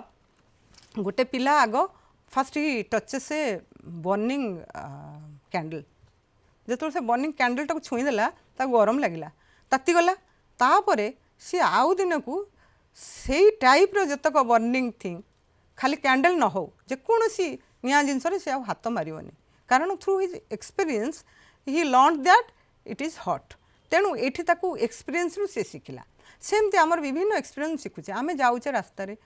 गोटे पिला आग first he touches a burning candle जो से बर्निंग कैंडल टाक छुईदेला गरम लगे तातीगला तापर सी आउ दिन को से टाइप जतक बर्निंग थिंग खाली कैंडल न हो जेकोसी निया जिनस से हाथ मारनी कारण through his experience he learn that it is hot तेणु ये एक्सपीरियंस रू से शिखला सेमती आमर विभिन्न एक्सपीरियंस शिखुचे आम जाऊे रास्तार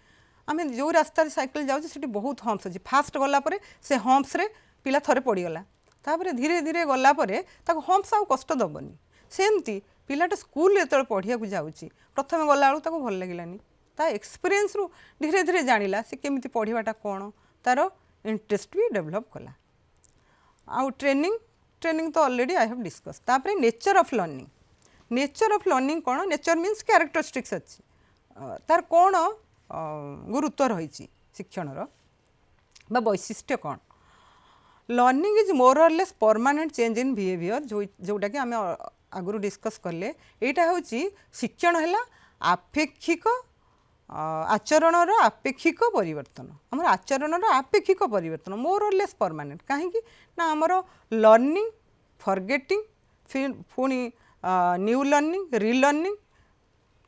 आम जो रास्तार साइकिल जाऊँ से बहुत हम्प्स अच्छे फास्ट गलापर से हम्प्स रे पिला थरे पड़गला तापर धीरे धीरे गलापर हम्प्स आउ कष्ट दबनी सेमती पिलाटा स्कूल जो पढ़िया जाऊँगी प्रथम गला बेलू भल लगे ता एक्सपीरियंस रु धीरे धीरे जानिला से केमिति पढ़ाटा कौन तार इंटरेस्ट भी डेभलप कला आउ ट्रेनिंग तो ऑलरेडी आई हैव डिस्कस तापर नेचर ऑफ लर्निंग कौन नेचर मीन्स कैरेक्टरिस्टिक्स अच्छी तार कौन गुरुत्व रही शिक्षणर बा वैशिष्ट्य कौन learning is more or less permanent change in behaviour जोटा कि आम आगु डिस्कस कले यहाँ हूँ शिक्षण है आपेक्षिक आचरणर आपेक्षिक परिवर्तन आमर आचरणर आपेक्षिक परिवर्तन मोर और लेस परमानेंट कहीं ना आमर लर्निंग फॉरगेटिंग पुणी न्यू लर्निंग रिलर्निंग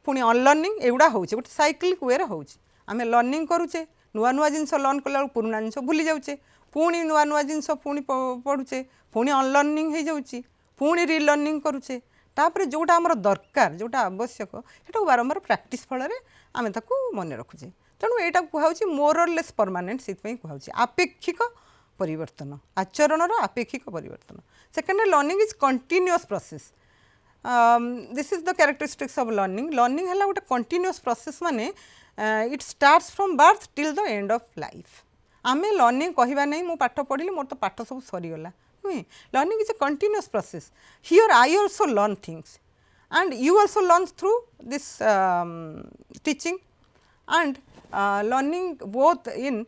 पुणी अनलर्निंग एगुड़ा हो गोटे साइक्लिक वे हो आम लर्निंग करुचे नुआ नुआ जिनस लर्न कला पुराना जिनस भूली जाऊे पुणी नुआ नुआ जिनस पुणी पढ़ुचे पुणी अनलर्निंग हो जाऊँगी पुणी रिलर्निंग करुचे तापर जोटा आमर दरकार जोटा आवश्यक से बारंबार प्रैक्टिस फल आम मन रखुचे तेणु यहाँ कहुच्छी मोर और लेस परमानेंट से कहुच्छी आपेक्षिक परिवर्तन आचरणर आपेक्षिक परिवर्तन second learning is continuous process this is the characteristics of learning है गोटे कंटिन्यूअस प्रोसेस माने it starts from birth till the end of life आम लर्निंग कहवा नहीं मु पाठ पढ़ी मोर तो पाठ सब सरीगला नुहे learning is A continuous process here I also learn things and you also learn through this teaching and learning both in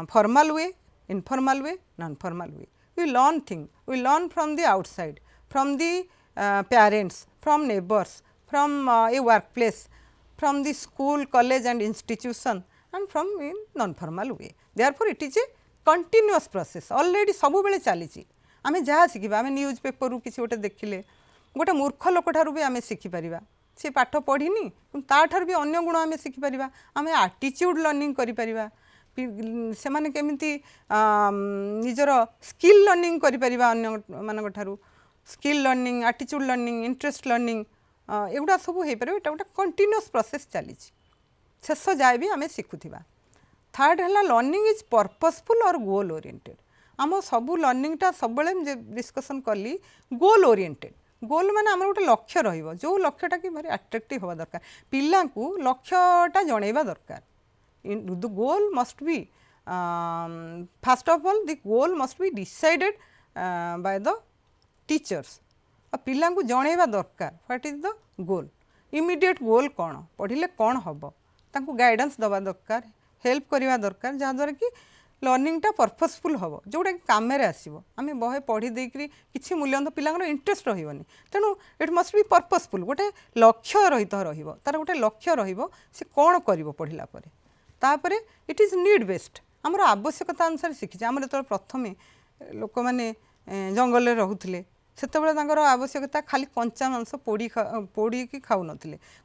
formal way, informal way, non-formal way. We learn things, we learn from the outside, from the parents, from neighbors, from a workplace, from the school, college and institution and from in non-formal way. Therefore, it is a continuous process, already सबु बेले चली आम जहाँ शिखा आम news paper किसी गोटे देखिले गोटे मूर्ख लोक ठारू भी आम शिखिपर सी पाठ पढ़ीनी ताठार भी अन्य गुण आम शिखिपर आम आटीट्यूड लर्निंग करिपरिबा से माने केमिति निजर स्किल लर्निंग करिपरिबा अन्य मानक ठारू skill learning attitude learning interest learning एगुड़ा सब हो पारे एटा गोटे कंटिन्यूअस प्रोसेस चली शेष जाए भी आम शिखुवा। थर्ड है लर्निंग इज पर्पसफुल और गोल ओरिएंटेड। आम सबू लर्निंगटा सब डिस्कसन कली गोल ओरिएंटेड। गोल माने आम गोटे लक्ष्य रहिबो जो लक्ष्यटा कि भारी अट्रैक्टिव हवा दरकार पिला को लक्ष्यटा जनइबा दरकार। The goal must be first of all the goal must be decided by the teachers. पिला को जनइबा दरकार what is the goal immediate गोल कौन पढ़िले कौन हम तांको गाइडेंस दवा दरकार हेल्प करवा दरकार जहाँद्वारा कि लर्निंगटा पर्पसफुल हम जोटा कि काम आसो आम बहे पढ़ी देकरी किसी मूल्य पिलांर इंटरेस्ट रही तेणु इट मस्ट बी पर्पसफुल गोटे लक्ष्य रहित तार गोटे लक्ष्य सी कौन कर पढ़ला तापर इट इज नीड बेस्ड आमर आवश्यकता अनुसार शिखी आम जो प्रथम लोक मैंने जंगल में रोले से आवश्यकता खाली कंचा मांस पोड़ी की खाऊ ना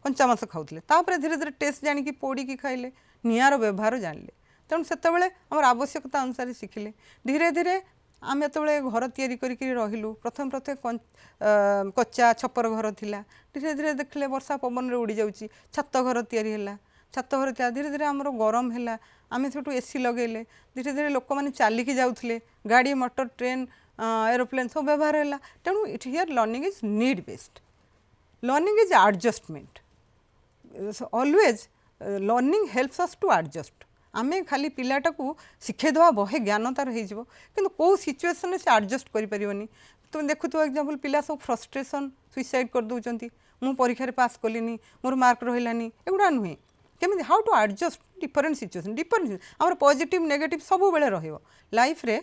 कंचा मांस खाऊले धीरे धीरे टेस्ट जाणी पोड़ी की खाइले निआर व्यवहार जानिले तेणु से आम आवश्यकता अनुसार शिखिले धीरे धीरे आम जो घर या प्रथम प्रथम कच्चा छपर घर थिला धीरे धीरे देखले वर्षा पवन रे उड़ी जाउची छात घर या छात घर धीरे धीरे आमर गरम है आम से एसी लगेले धीरे धीरे लोक मैंने चलिकी जाऊे गाड़ी मोटर ट्रेन एरोप्लेन सब व्यवहार है तेणु it here learning is need based learning is adjustment always learning helps us to adjust आमे खाली पिलाटा को शिखेदवा बहे ज्ञान तार हो कि कौ सिचुएसन से एडजस्ट करें तुम देखु एग्जांपल पिला सब फ्रस्ट्रेशन सुइसाइड कर दौरान मु परीक्षा पास कलिनी मोर मार्क रही एगुड़ा नुहे केमी how to adjust different situation different आम पॉजिटिव नेगेटिव सब बेले लाइफ रे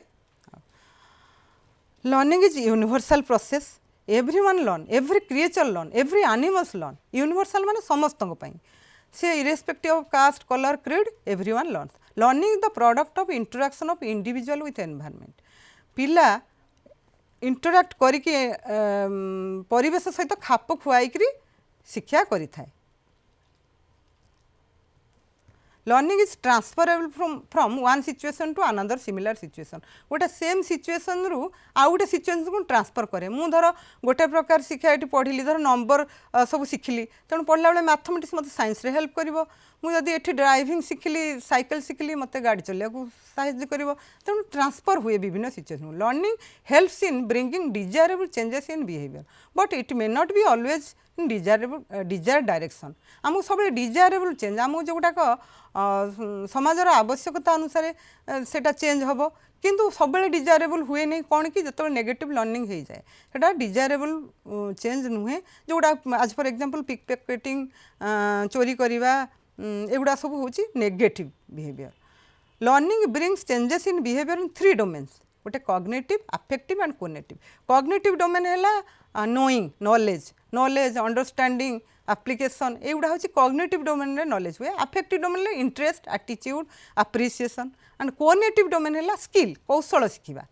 learning is universal process everyone learn every creature learn every animals learn universal माने समस्त से irrespective of caste colour creed everyone learn learning the product of interaction of individual with environment पिला interact करके परिवेश सहित खाप खुआई शिक्षा करि थाए learning is transferable from one situation to another similar situation गोटे सेम सिचुएशन रु आउ गोटे सिचुएशन को ट्रांसफर करे मु धर गोटे प्रकार शिक्षा ये पढ़ी धर नंबर सब शिखिली तेणु पढ़ला बेले मैथमेटिक्स मत साइंस रे हेल्प करिवो मुझे ये ड्राइविंग शिखिली साइकिल शिखिली मत गाड़ी चलिया साहाय्य कर तेणु ट्रांसफर हुए विभिन्न situation learning helps in bringing desirable changes in behaviour but it may not be always in desire direction आमको सब डिजायरेबल चेंज आम जोटाक समाजर आवश्यकता अनुसार सेटा चेंज हम किंतु सब डिजायरेबल हुए नहीं कौन कि जो नेगेटिव लर्निंग हो जाए सेटा डिजायरेबल चेंज नुहे जोड़ा आज फॉर एग्जांपल पिक पॉकेटिंग चोरी करवा एगुड़ा सब हूँ negative behaviour learning brings changes in behaviour in 3 domains गोटे cognitive affective and cognitive cognitive domain है नोइंग नॉलेज अंडरस्टैंडिंग एप्लिकेशन एगुड़ा हूँ कॉग्निटिव डोमेन रे नॉलेज हुए अफेक्टिव डोमेन रे interest attitude appreciation and cognitive domain है स्किल कौशल शिखा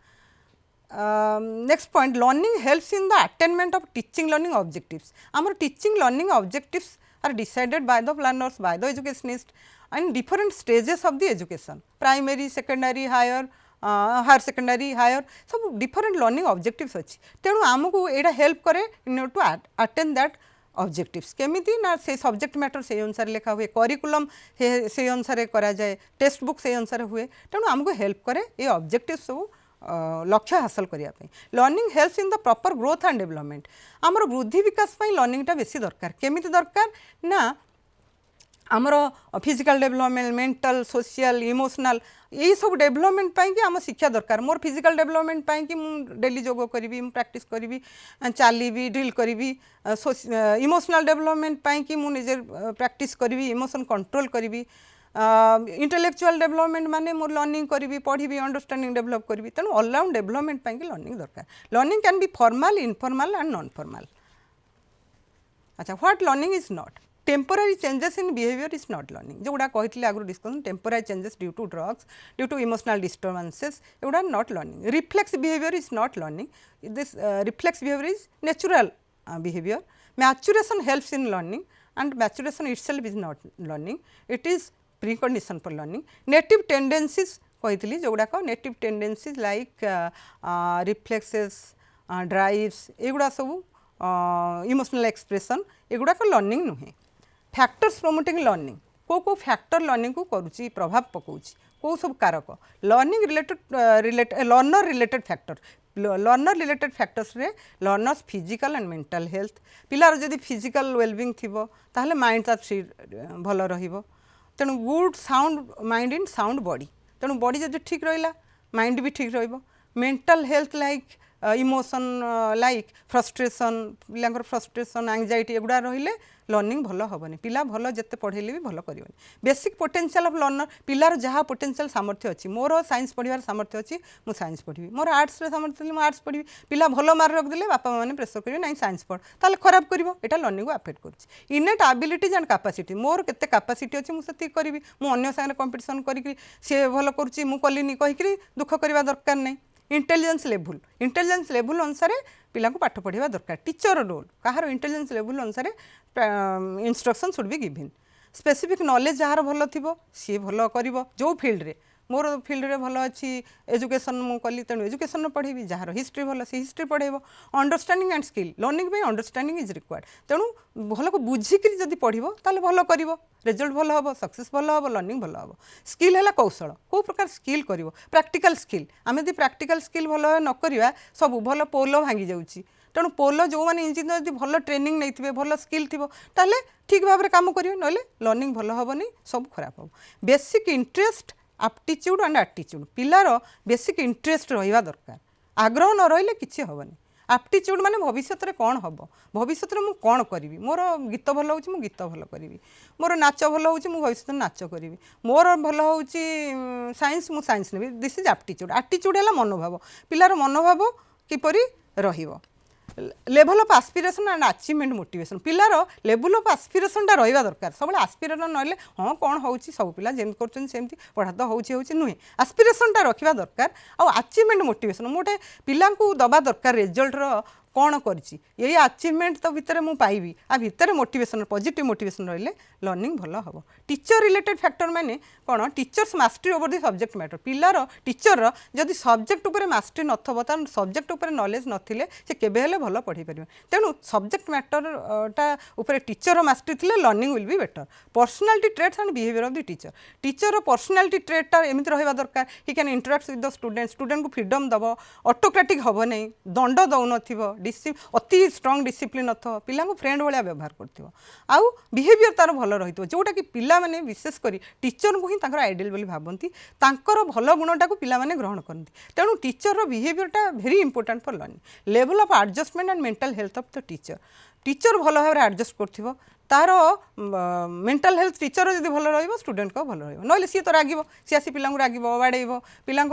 next point learning helps in the attainment of teaching learning objectives आमर teaching learning objectives are decided by the planners by the educationist and different stages of the education primary secondary higher higher secondary higher सब different learning objectives अच्छी तेणु आमको यहाँ help करे इन order to attain that objectives केमिति ना से subject matter से अनुसार लिखा हुए करिकुलम से अनुसार करा जाए टेक्स्ट बुक से अनुसार हुए तेणु आमको हेल्प करे ये ऑब्जेक्टिव्स सब लक्ष्य हासिल करने learning helps in the proper growth and development आमर वृद्धि विकास लर्निंगटा बेसी दरकार केमिति दरकार ना आमर physical development mental social emotional यही सब डेवलपमेंट कि आम शिक्षा दरकार मोर फिजिकल डेवलपमेंट कि डेली योग करी प्रैक्टिस करी चली ड्रिल करी इमोशनल डेवलपमेंट कि मुझे प्रैक्टिस करी इमोशन कंट्रोल करी इंटेलेक्चुअल डेवलपमेंट माने मोर लर्निंग करी पढ़ी अंडरस्टैंडिंग डेवलप करी तेणु ऑलराउंड डेवलपमेंट कि लर्निंग दरकार learning can be formal informal and non formal अच्छा what learning is not temporary changes in behaviour is not learning जो गुड़ा कही आगु discussion temporary changes due to drugs due to emotional disturbances एगुड़ा not learning reflex behaviour is not learning this reflex behaviour is natural behaviour maturation helps in learning and maturation itself is not learning it is precondition for learning native tendencies कही जो गुड़ाक native tendencies like reflexes drives एगुड़ा सब emotional expression एगुड़ाक learning नुहे। Factors promoting learning को factor learning को करुच्ची प्रभाव पकाउची कौ सब कारक learning learner related factor learner related factors रे learners physical and mental health पिलार जदि फिजिकल वेलबिंग थिबो ताहले माइंड ता भल रहिबो तेणु good sound mind in sound body तेणु बॉडी जदि ठीक रहिला माइंड भी ठीक रहिबो mental health like emotion like frustration पिलांकर फ्रस्ट्रेशन एंजाइटी एगुड़ा रहिले लर्निंग भल हेनी पिला भल जिते पढ़ेले भी भल कर बेसिक पोटेंशियल ऑफ लर्नर पिलार जहाँ पोटेंशियल सामर्थ्य अच्छी मोर साइंस पढ़ार सामर्थ्य अच्छी मु साइंस पढ़ी मोर आर्ट्स सामर्थ्य अच्छी आर्ट्स पढ़ी पिला भल मार्क रखिदे बापा मैंने प्रेसर करेंगे ना साइंस पढ़ ताले खराब कर लर्निंग को अफेक्ट कर इनेट एबिलिटीज एंड कैपेसिटी मोर केते कैपेसिटी अच्छी मुझे करी मुझे सागर कंपिटिशन करी सी भल करी कहीकि दुख करवा दरकार नहीं इंटेलिजेंस लेवल अनुसार पिला को पाठ पढ़ा दरकार टीचर रोल कहार इंटेलिजेंस लेवल अनुसार instruction should be given specific knowledge jar भल थी सी भल कर जो फील्ड रे मोर फील्ड रे भल अच्छी एजुकेशन मु कली तेणु एजुकेशन पढ़ेबी जार हिस्ट्री भल सी हिस्ट्री पढ़ेब अंडरस्टैंडिंग एंड स्किल लर्निंग में अंडरस्टैंडिंग इज रिक्वायर्ड तेणु भल को बुझिक जब पढ़ो ताले भल कर रिजल्ट भल हम सक्सेस भल हम लर्निंग भल हम स्किल है कौशल कौ प्रकार स्किल कर प्रैक्टिकल स्किल आम यदि प्रैक्टिकल स्किल भल नक सब भल पोल भांगी जाऊँगी तेणु पोल जो मैंने इंजीनियर जब भल ट्रेनिंग नहीं भल स्किल थी ताले ठीक भाव में कम करेंगे ना लर्निंग भल हेनी सब खराब हम basic interest aptitude and attitude पिलार बेसिक इंटरेस्ट रहा दरकार आग्रह न रही किसी हेनी एप्टीट्यूड माने भविष्य में कौन हम भविष्य में मुझे कौन करी मोर गीत भल हो गीत भल करी मोर नाच भल हो भविष्य में नाच करी मोर भल हो साइंस मु साइंस नेबी दिस इज एप्टीट्यूड एटीट्यूड है मनोभाव पिलार मनोभाव किपरि रहिबो level of aspiration and achievement motivation पिलार लेवल ऑफ एस्पिरेशन टा रहा दरकार सब एस्पिरेशन ना हाँ कौन हो सब पिला जमी करमती पढ़ा तो हो नुहे एस्पिरेशन टा रखा दरकार आचीवमेंट मोटिवेशन मोटे पिला दबा दरकार रिजल्ट कौन करी अचीवमेंट तो भितर मुझे पाइबी आ भितर मोटिवेशन पॉजिटिव मोटिवेशन रही लर्निंग भल हम टीचर रिलेटेड फैक्टर माने कौन teachers mastery over the subject matter पिलार टीचर जदि सब्जेक्ट उपर मास्टरी नथबो तान सब्जेक्ट उपर नॉलेज नथिले से केबे हेले भल पढ़ी परिबे तेणु सब्जेक्ट मैटर टा उपर टीचर मास्टरी थिले learning will be better personality traits and behaviour of the teacher personality ट्रेटा एमती रहा दरकार he can interact with the student को फ्रीडम दब ऑटोक्रेटिक हम नहीं दंड दौन अति स्ट्रॉन्ग डिसिप्लिन अथवा पिला फ्रेंड भाया व्यवहार कर बिहेवियर तार भल रही जोटा कि पिला माने विशेषकर टीचर को ही आइडियल बोली भावती भल गुणटा को पिला माने ग्रहण करती तेणु टीचर बिहेवियरटा very important for learning level of adjustment and mental health of the teacher भल भाव में एडजस्ट कर तार मेंटल हेल्थ टीचर जब भल रही स्टूडेंट को भल रही ना सी तो रागिब सी आसी पिला रागिब बाड़ेब पिला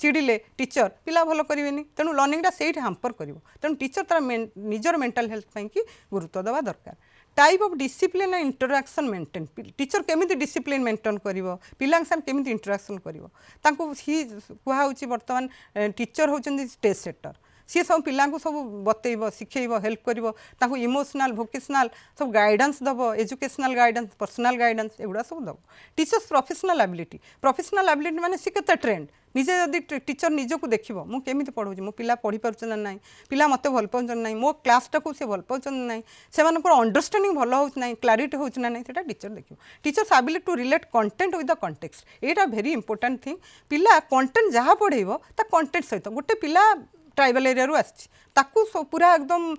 चिड़िले टीचर पिला भल करेनि तेणु लर्निंगटा से हाम्पर कर तेणु टीचर तार निजर मेंटल हेल्थ पाई गुरुत्व देवा दरकार type of discipline and interaction maintain teacher केमिति डिसिप्लिन मेंटेन करिवो पिलांग सान केमिति इंटरैक्शन करिवो तांको ही कुहा होची वर्तमान टीचर होचंदी स्टेज सेटर सी सब पिला सब बतईब शिखेब हेल्प कर इमोशनल भोकेशनल सब गाइडेंस दब एजुकेशनल गाइडेंस पर्सनल गाइडेंस एगुड़ा सब दब टीचर्स प्रोफेशनल एबिलिटी माने सी केते ट्रेंड निजे जदि टीचर निजको देखो मुझे पढ़ाऊँ मो पिला पढ़ी पार्छ ना ना पिला मत भल पाँच ना मो क्लासटा को सी भल पाँच ना से अंडरस्टैंडिंग भल हो क्लारिटी हो ना टीचर देखो teachers ability to relate content with the context यहाँ भेरी इंपोर्टेंट थिंग पिला कंटेंट जहाँ पढ़ेब ता कंटेंट सहित गोटे पिला ट्राइबल एरिया आसी पूरा एकदम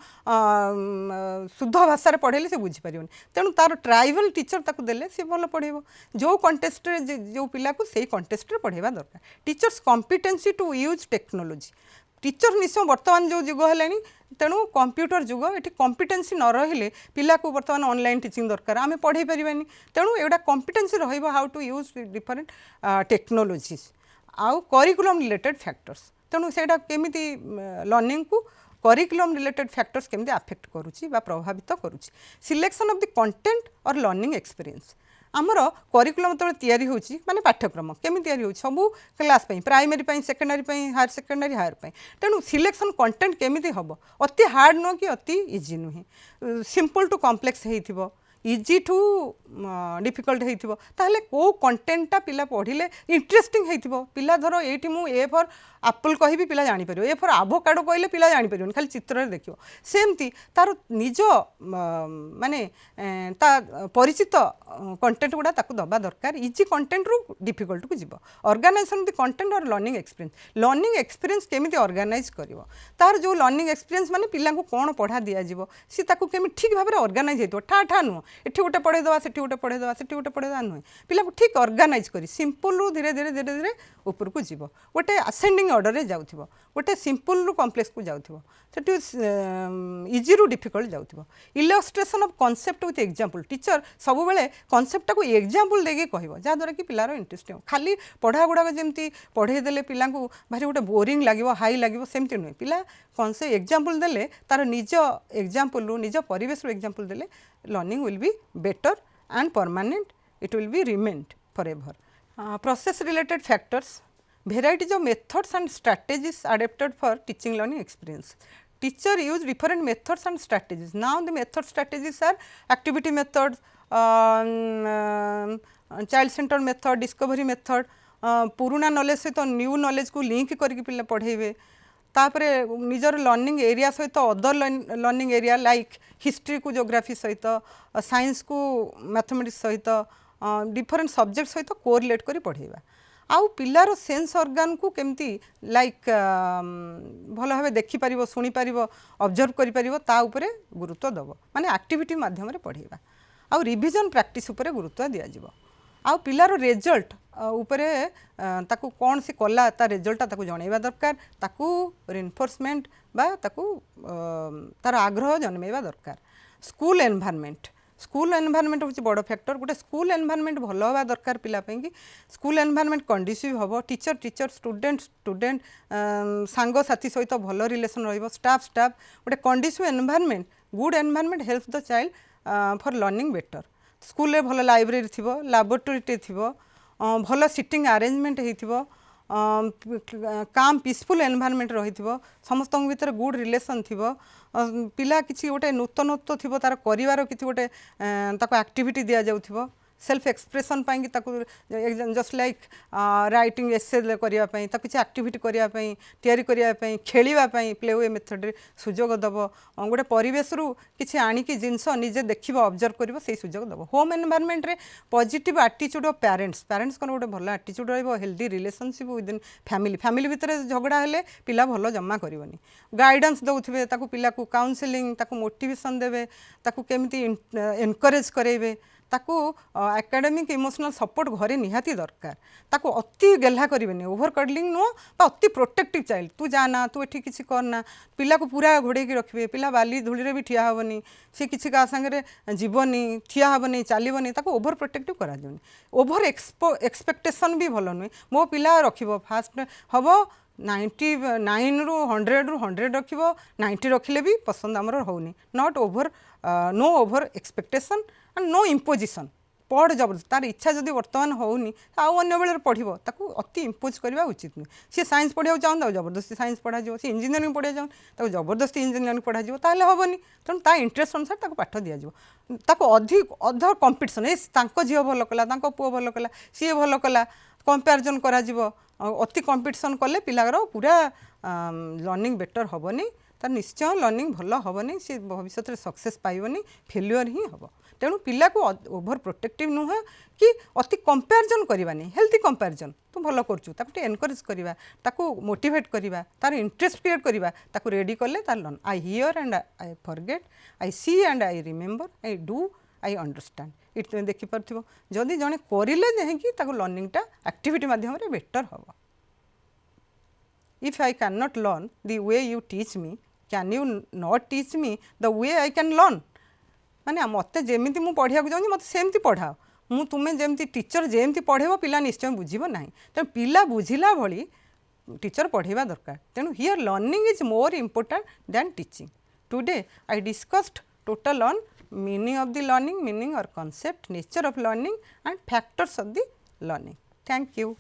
शुद्ध भाषा पढ़ेले से बुझीपर तेणु तार ट्राइबल टीचर ताकू देले सी भल पढ़ेब जो कंटेस्ट जो पिला को सही कंटेस्ट पढ़ेबा दरकार teachers competency to use technology teacher निश्चय वर्तमान जो जुग है तेणु कंप्यूटर जुग ये कॉम्पिटेंसी न रही पिला को वर्तमान ऑनलाइन टीचिंग दरकार आम पढ़े पारानी तेणु एटा कॉम्पिटेंसी रहा हाउ टू यूज डिफरेंट टेक्नोलोजीज आउ करिकुलम रिलेटेड फैक्टर्स तेणु से केमिति लर्निंग को करिकुलम रिलेटेड फैक्टर्स केमिति अफेक्ट करुच्ची बा प्रभावित करुच्ची सिलेक्शन ऑफ द कंटेंट और लर्निंग एक्सपीरियंस आमर करिकुलम जो तैयारी होची माने पाठ्यक्रम केमी तैयारी होची सबू क्लास पई प्राइमरी पई सेकेंडरी पई हायर सेकेंडरी हायर पई तेणु सिलेक्शन कंटेंट केमिति हबो अति हार्ड न कि अति इजी नुहे सिंपल टू कॉम्प्लेक्स हेइथिबो इजी टू डिफिकल्ट होइथिबो ताहले को कंटेंटटा पिला पढ़िले इंटरेस्टिंग होइथिबो पिला धरो एठी मु ए फॉर एप्पल कहिबी पिला जानि परिबो ए फॉर एवोकाडो कहले पिला जानि परिबो खाली चित्र रे देखिबो सेमती तार निज माने ता परिचित कंटेंट गुडा ताकू दबा दरकार इजी कंटेंट रु डिफिकल्ट को जीवो ऑर्गेनाइजेशन द कंटेंट और लर्निंग एक्सपीरियंस केमिति ऑर्गेनाइज करिवो तार जो लर्निंग एक्सपीरियंस माने पिला को कोन पढ़ा दिया जीवो सी ताकू केमि ठीक भाबरे ऑर्गेनाइज हेतो ठा ठा नु एठी गोटे पढ़े दवा सेठी गोटे पढ़े दवा सेठी गोटे पढ़े दवा नु पिला को ठीक ऑर्गेनाइज करी सिंपल रु धीरे धीरे ऊपर को जीवो गोटे असेंडिंग ऑर्डर रे जाउथिबो गोटे सिंपल रु कॉम्प्लेक्स को जाउथिबो सेठी इजी रु डिफिकल्ट जाउथिबो illustration of concept with example teacher सब बेले कांसेप्ट को एग्जांपल देके कहबो जा द्वारा कि पिलार इंटरेस्ट हो खाली पढ़ा गुडा जेमती पढ़े देले पिला को भारी गोटे बोरिंग लागिवो हाई लागिवो सेमती नुहे पिला कॉन्से एग्जांपल देले तार निज एग्जांपल रु निज परिवेश रु एग्जांपल देले learning will be better and permanent it will be remained forever process related factors varieties of methods and strategies adapted for teaching learning experience. Teacher use different methods and strategies. Now the method strategies are activity method, child centered method, discovery method, पुराना knowledge सहित new knowledge को link करके पिला पढ़ेबे तापरे निजर learning area सहित other learning area like history को geography सहित साइंस को मैथमेटिक्स सहित डिफरेंट सब्जेक्ट सहित कोरिलेट करी पढ़ेबा आउ पिलार सेंस ऑर्गन को केमती लाइक भल भाव देखिपर शुणिपर ऑब्जर्व करिपरिबो ता उपरे गुरुत्व दब माने एक्टिविटी माध्यम रे पढ़ेबा आउ रिविजन प्रैक्टिस उपरे गुरुत्व दिया जिवो आउ पिलार रिजल्ट उपरे ताकू कौन सी कला ता रिजल्ट ताकू जणैबा दरकार ताकू रिइंफोर्समेंट बा ताकू तार आग्रह जन्मेबा दरकार स्कूल एनवायरनमेंट हूँ बड़ फैक्टर गोटे स्कूल एनवायरनमेंट भल हवा दरकार पिला कि स्कूल एनवायरनमेंट कंडीसिव हम टीचर स्टूडेंट सांग साथी सहित भल रिलेसन स्टाफ गोटे conducive environment good environment help the child for learning better school रे भल लाइब्रेरी थी लैबोरेटरी थी भल सिटिंग अरेंजमेंट हो काम पीसफुल एनवायरनमेंट रही समस्त भीतर गुड रिलेसन थी पिला किसी गोटे नूतनत्व थी तार कर किसी गोटे एक्टिविटी दि जाऊ सेल्फ एक्सप्रेशन पाई जस्ट लाइक राइटिंग एसे करने किसी एक्टिविटी करने खेलवाई प्ले वे मेथड सुजोग दब गोटे परिवेश रु किसी आणिकी जिनस निजे देख ऑब्जर्व कर सुजोग दब होम एनवायरनमेंट रे पॉजिटिव एटीट्यूड ऑफ पेरेंट्स को गोटे भल attitude healthy relationship within family भितर झगड़ा हेले पिला भल जमा करनी गाइडेंस दौथे पिला को काउंसलिंग मोटिवेशन देवे केमिति एनकरेज करेबे ताकू एकेडमिक इमोशनल सपोर्ट घरे निहाती दरकार ताकू अति गेल्हा करेंगे ओभर कडलिंग नुह अति प्रोटेक्टिव चाइल्ड तू जाना तू एठी किसी करना पिला को पूरा घोड़े रखिए पिला बाली धूली भी ठिया हेनी सी किसी का सागरे जीवनी ठिया हेनी चलनी ओभर प्रोटेक्टिव करा ओभर एक्सपेक्टेशन भी भल नुहे मो पिला रखिबो फास्ट हम 99 रु 100 रखिबो 90 रखिले भी पसंद आमर होनी not over no over expectation and no imposition पढ़ जबरदस्त तार इच्छा जदि वर्तमान होनी आउ अन्य बेले पढ़ो ताकू अति इम्पोज करवा उचित नुहे सी साइंस पढ़ा चाहूँ जबरदस्ती साइंस पढ़ा सी इंजीनियरिंग पढ़ा चाहूँ जबरदस्ती इंजीनियरिंग पढ़ा ताहले हेनी तेणु ता इंटरेस्ट अनुसार पाठ दि जाओ अधिक अधर कंपिटिशन ए झील भल कला पुओ भल कला सी भल कला कंपेरिजन करा अति कंपिटिशन कले पिलार पूरा लर्निंग बेटर हेनी तार निश्चय लर्निंग भल हेनी सी भविष्य में सक्सेस पाइबनी फेल्युअर ही हम तेणु पिला को ओभर प्रोटेक्टिव नुह कि अति कंपेरिजन करवानी हेल्थी कंपेरिजन तू भल कर एनकरेज करवा ताकू मोटिवेट करवा तार इंटरेस्ट क्रिएट करवा ताकू रेडी कले तार learn I hear and I forget I see and I remember I do I understand it देखिपार जदि जड़े करें जाकि लर्निंगटा एक्टिविटी मध्यम बेटर हम if I can not learn the way you teach me can you not teach me the way I can learn माने मत जमी मुझे पढ़ा चाहूँगी मत सेमती पढ़ाओ मु तुम्हें जमी टीचर जमी पढ़ेब पिला निश्चय बुझीब ना तेणु पिला बुझिला भली टीचर पढ़ेबा दरकार तेणु here learning is more important than teaching today I discussed total on meaning of the learning, meaning or concept, nature of learning and factors of the learning. Thank you.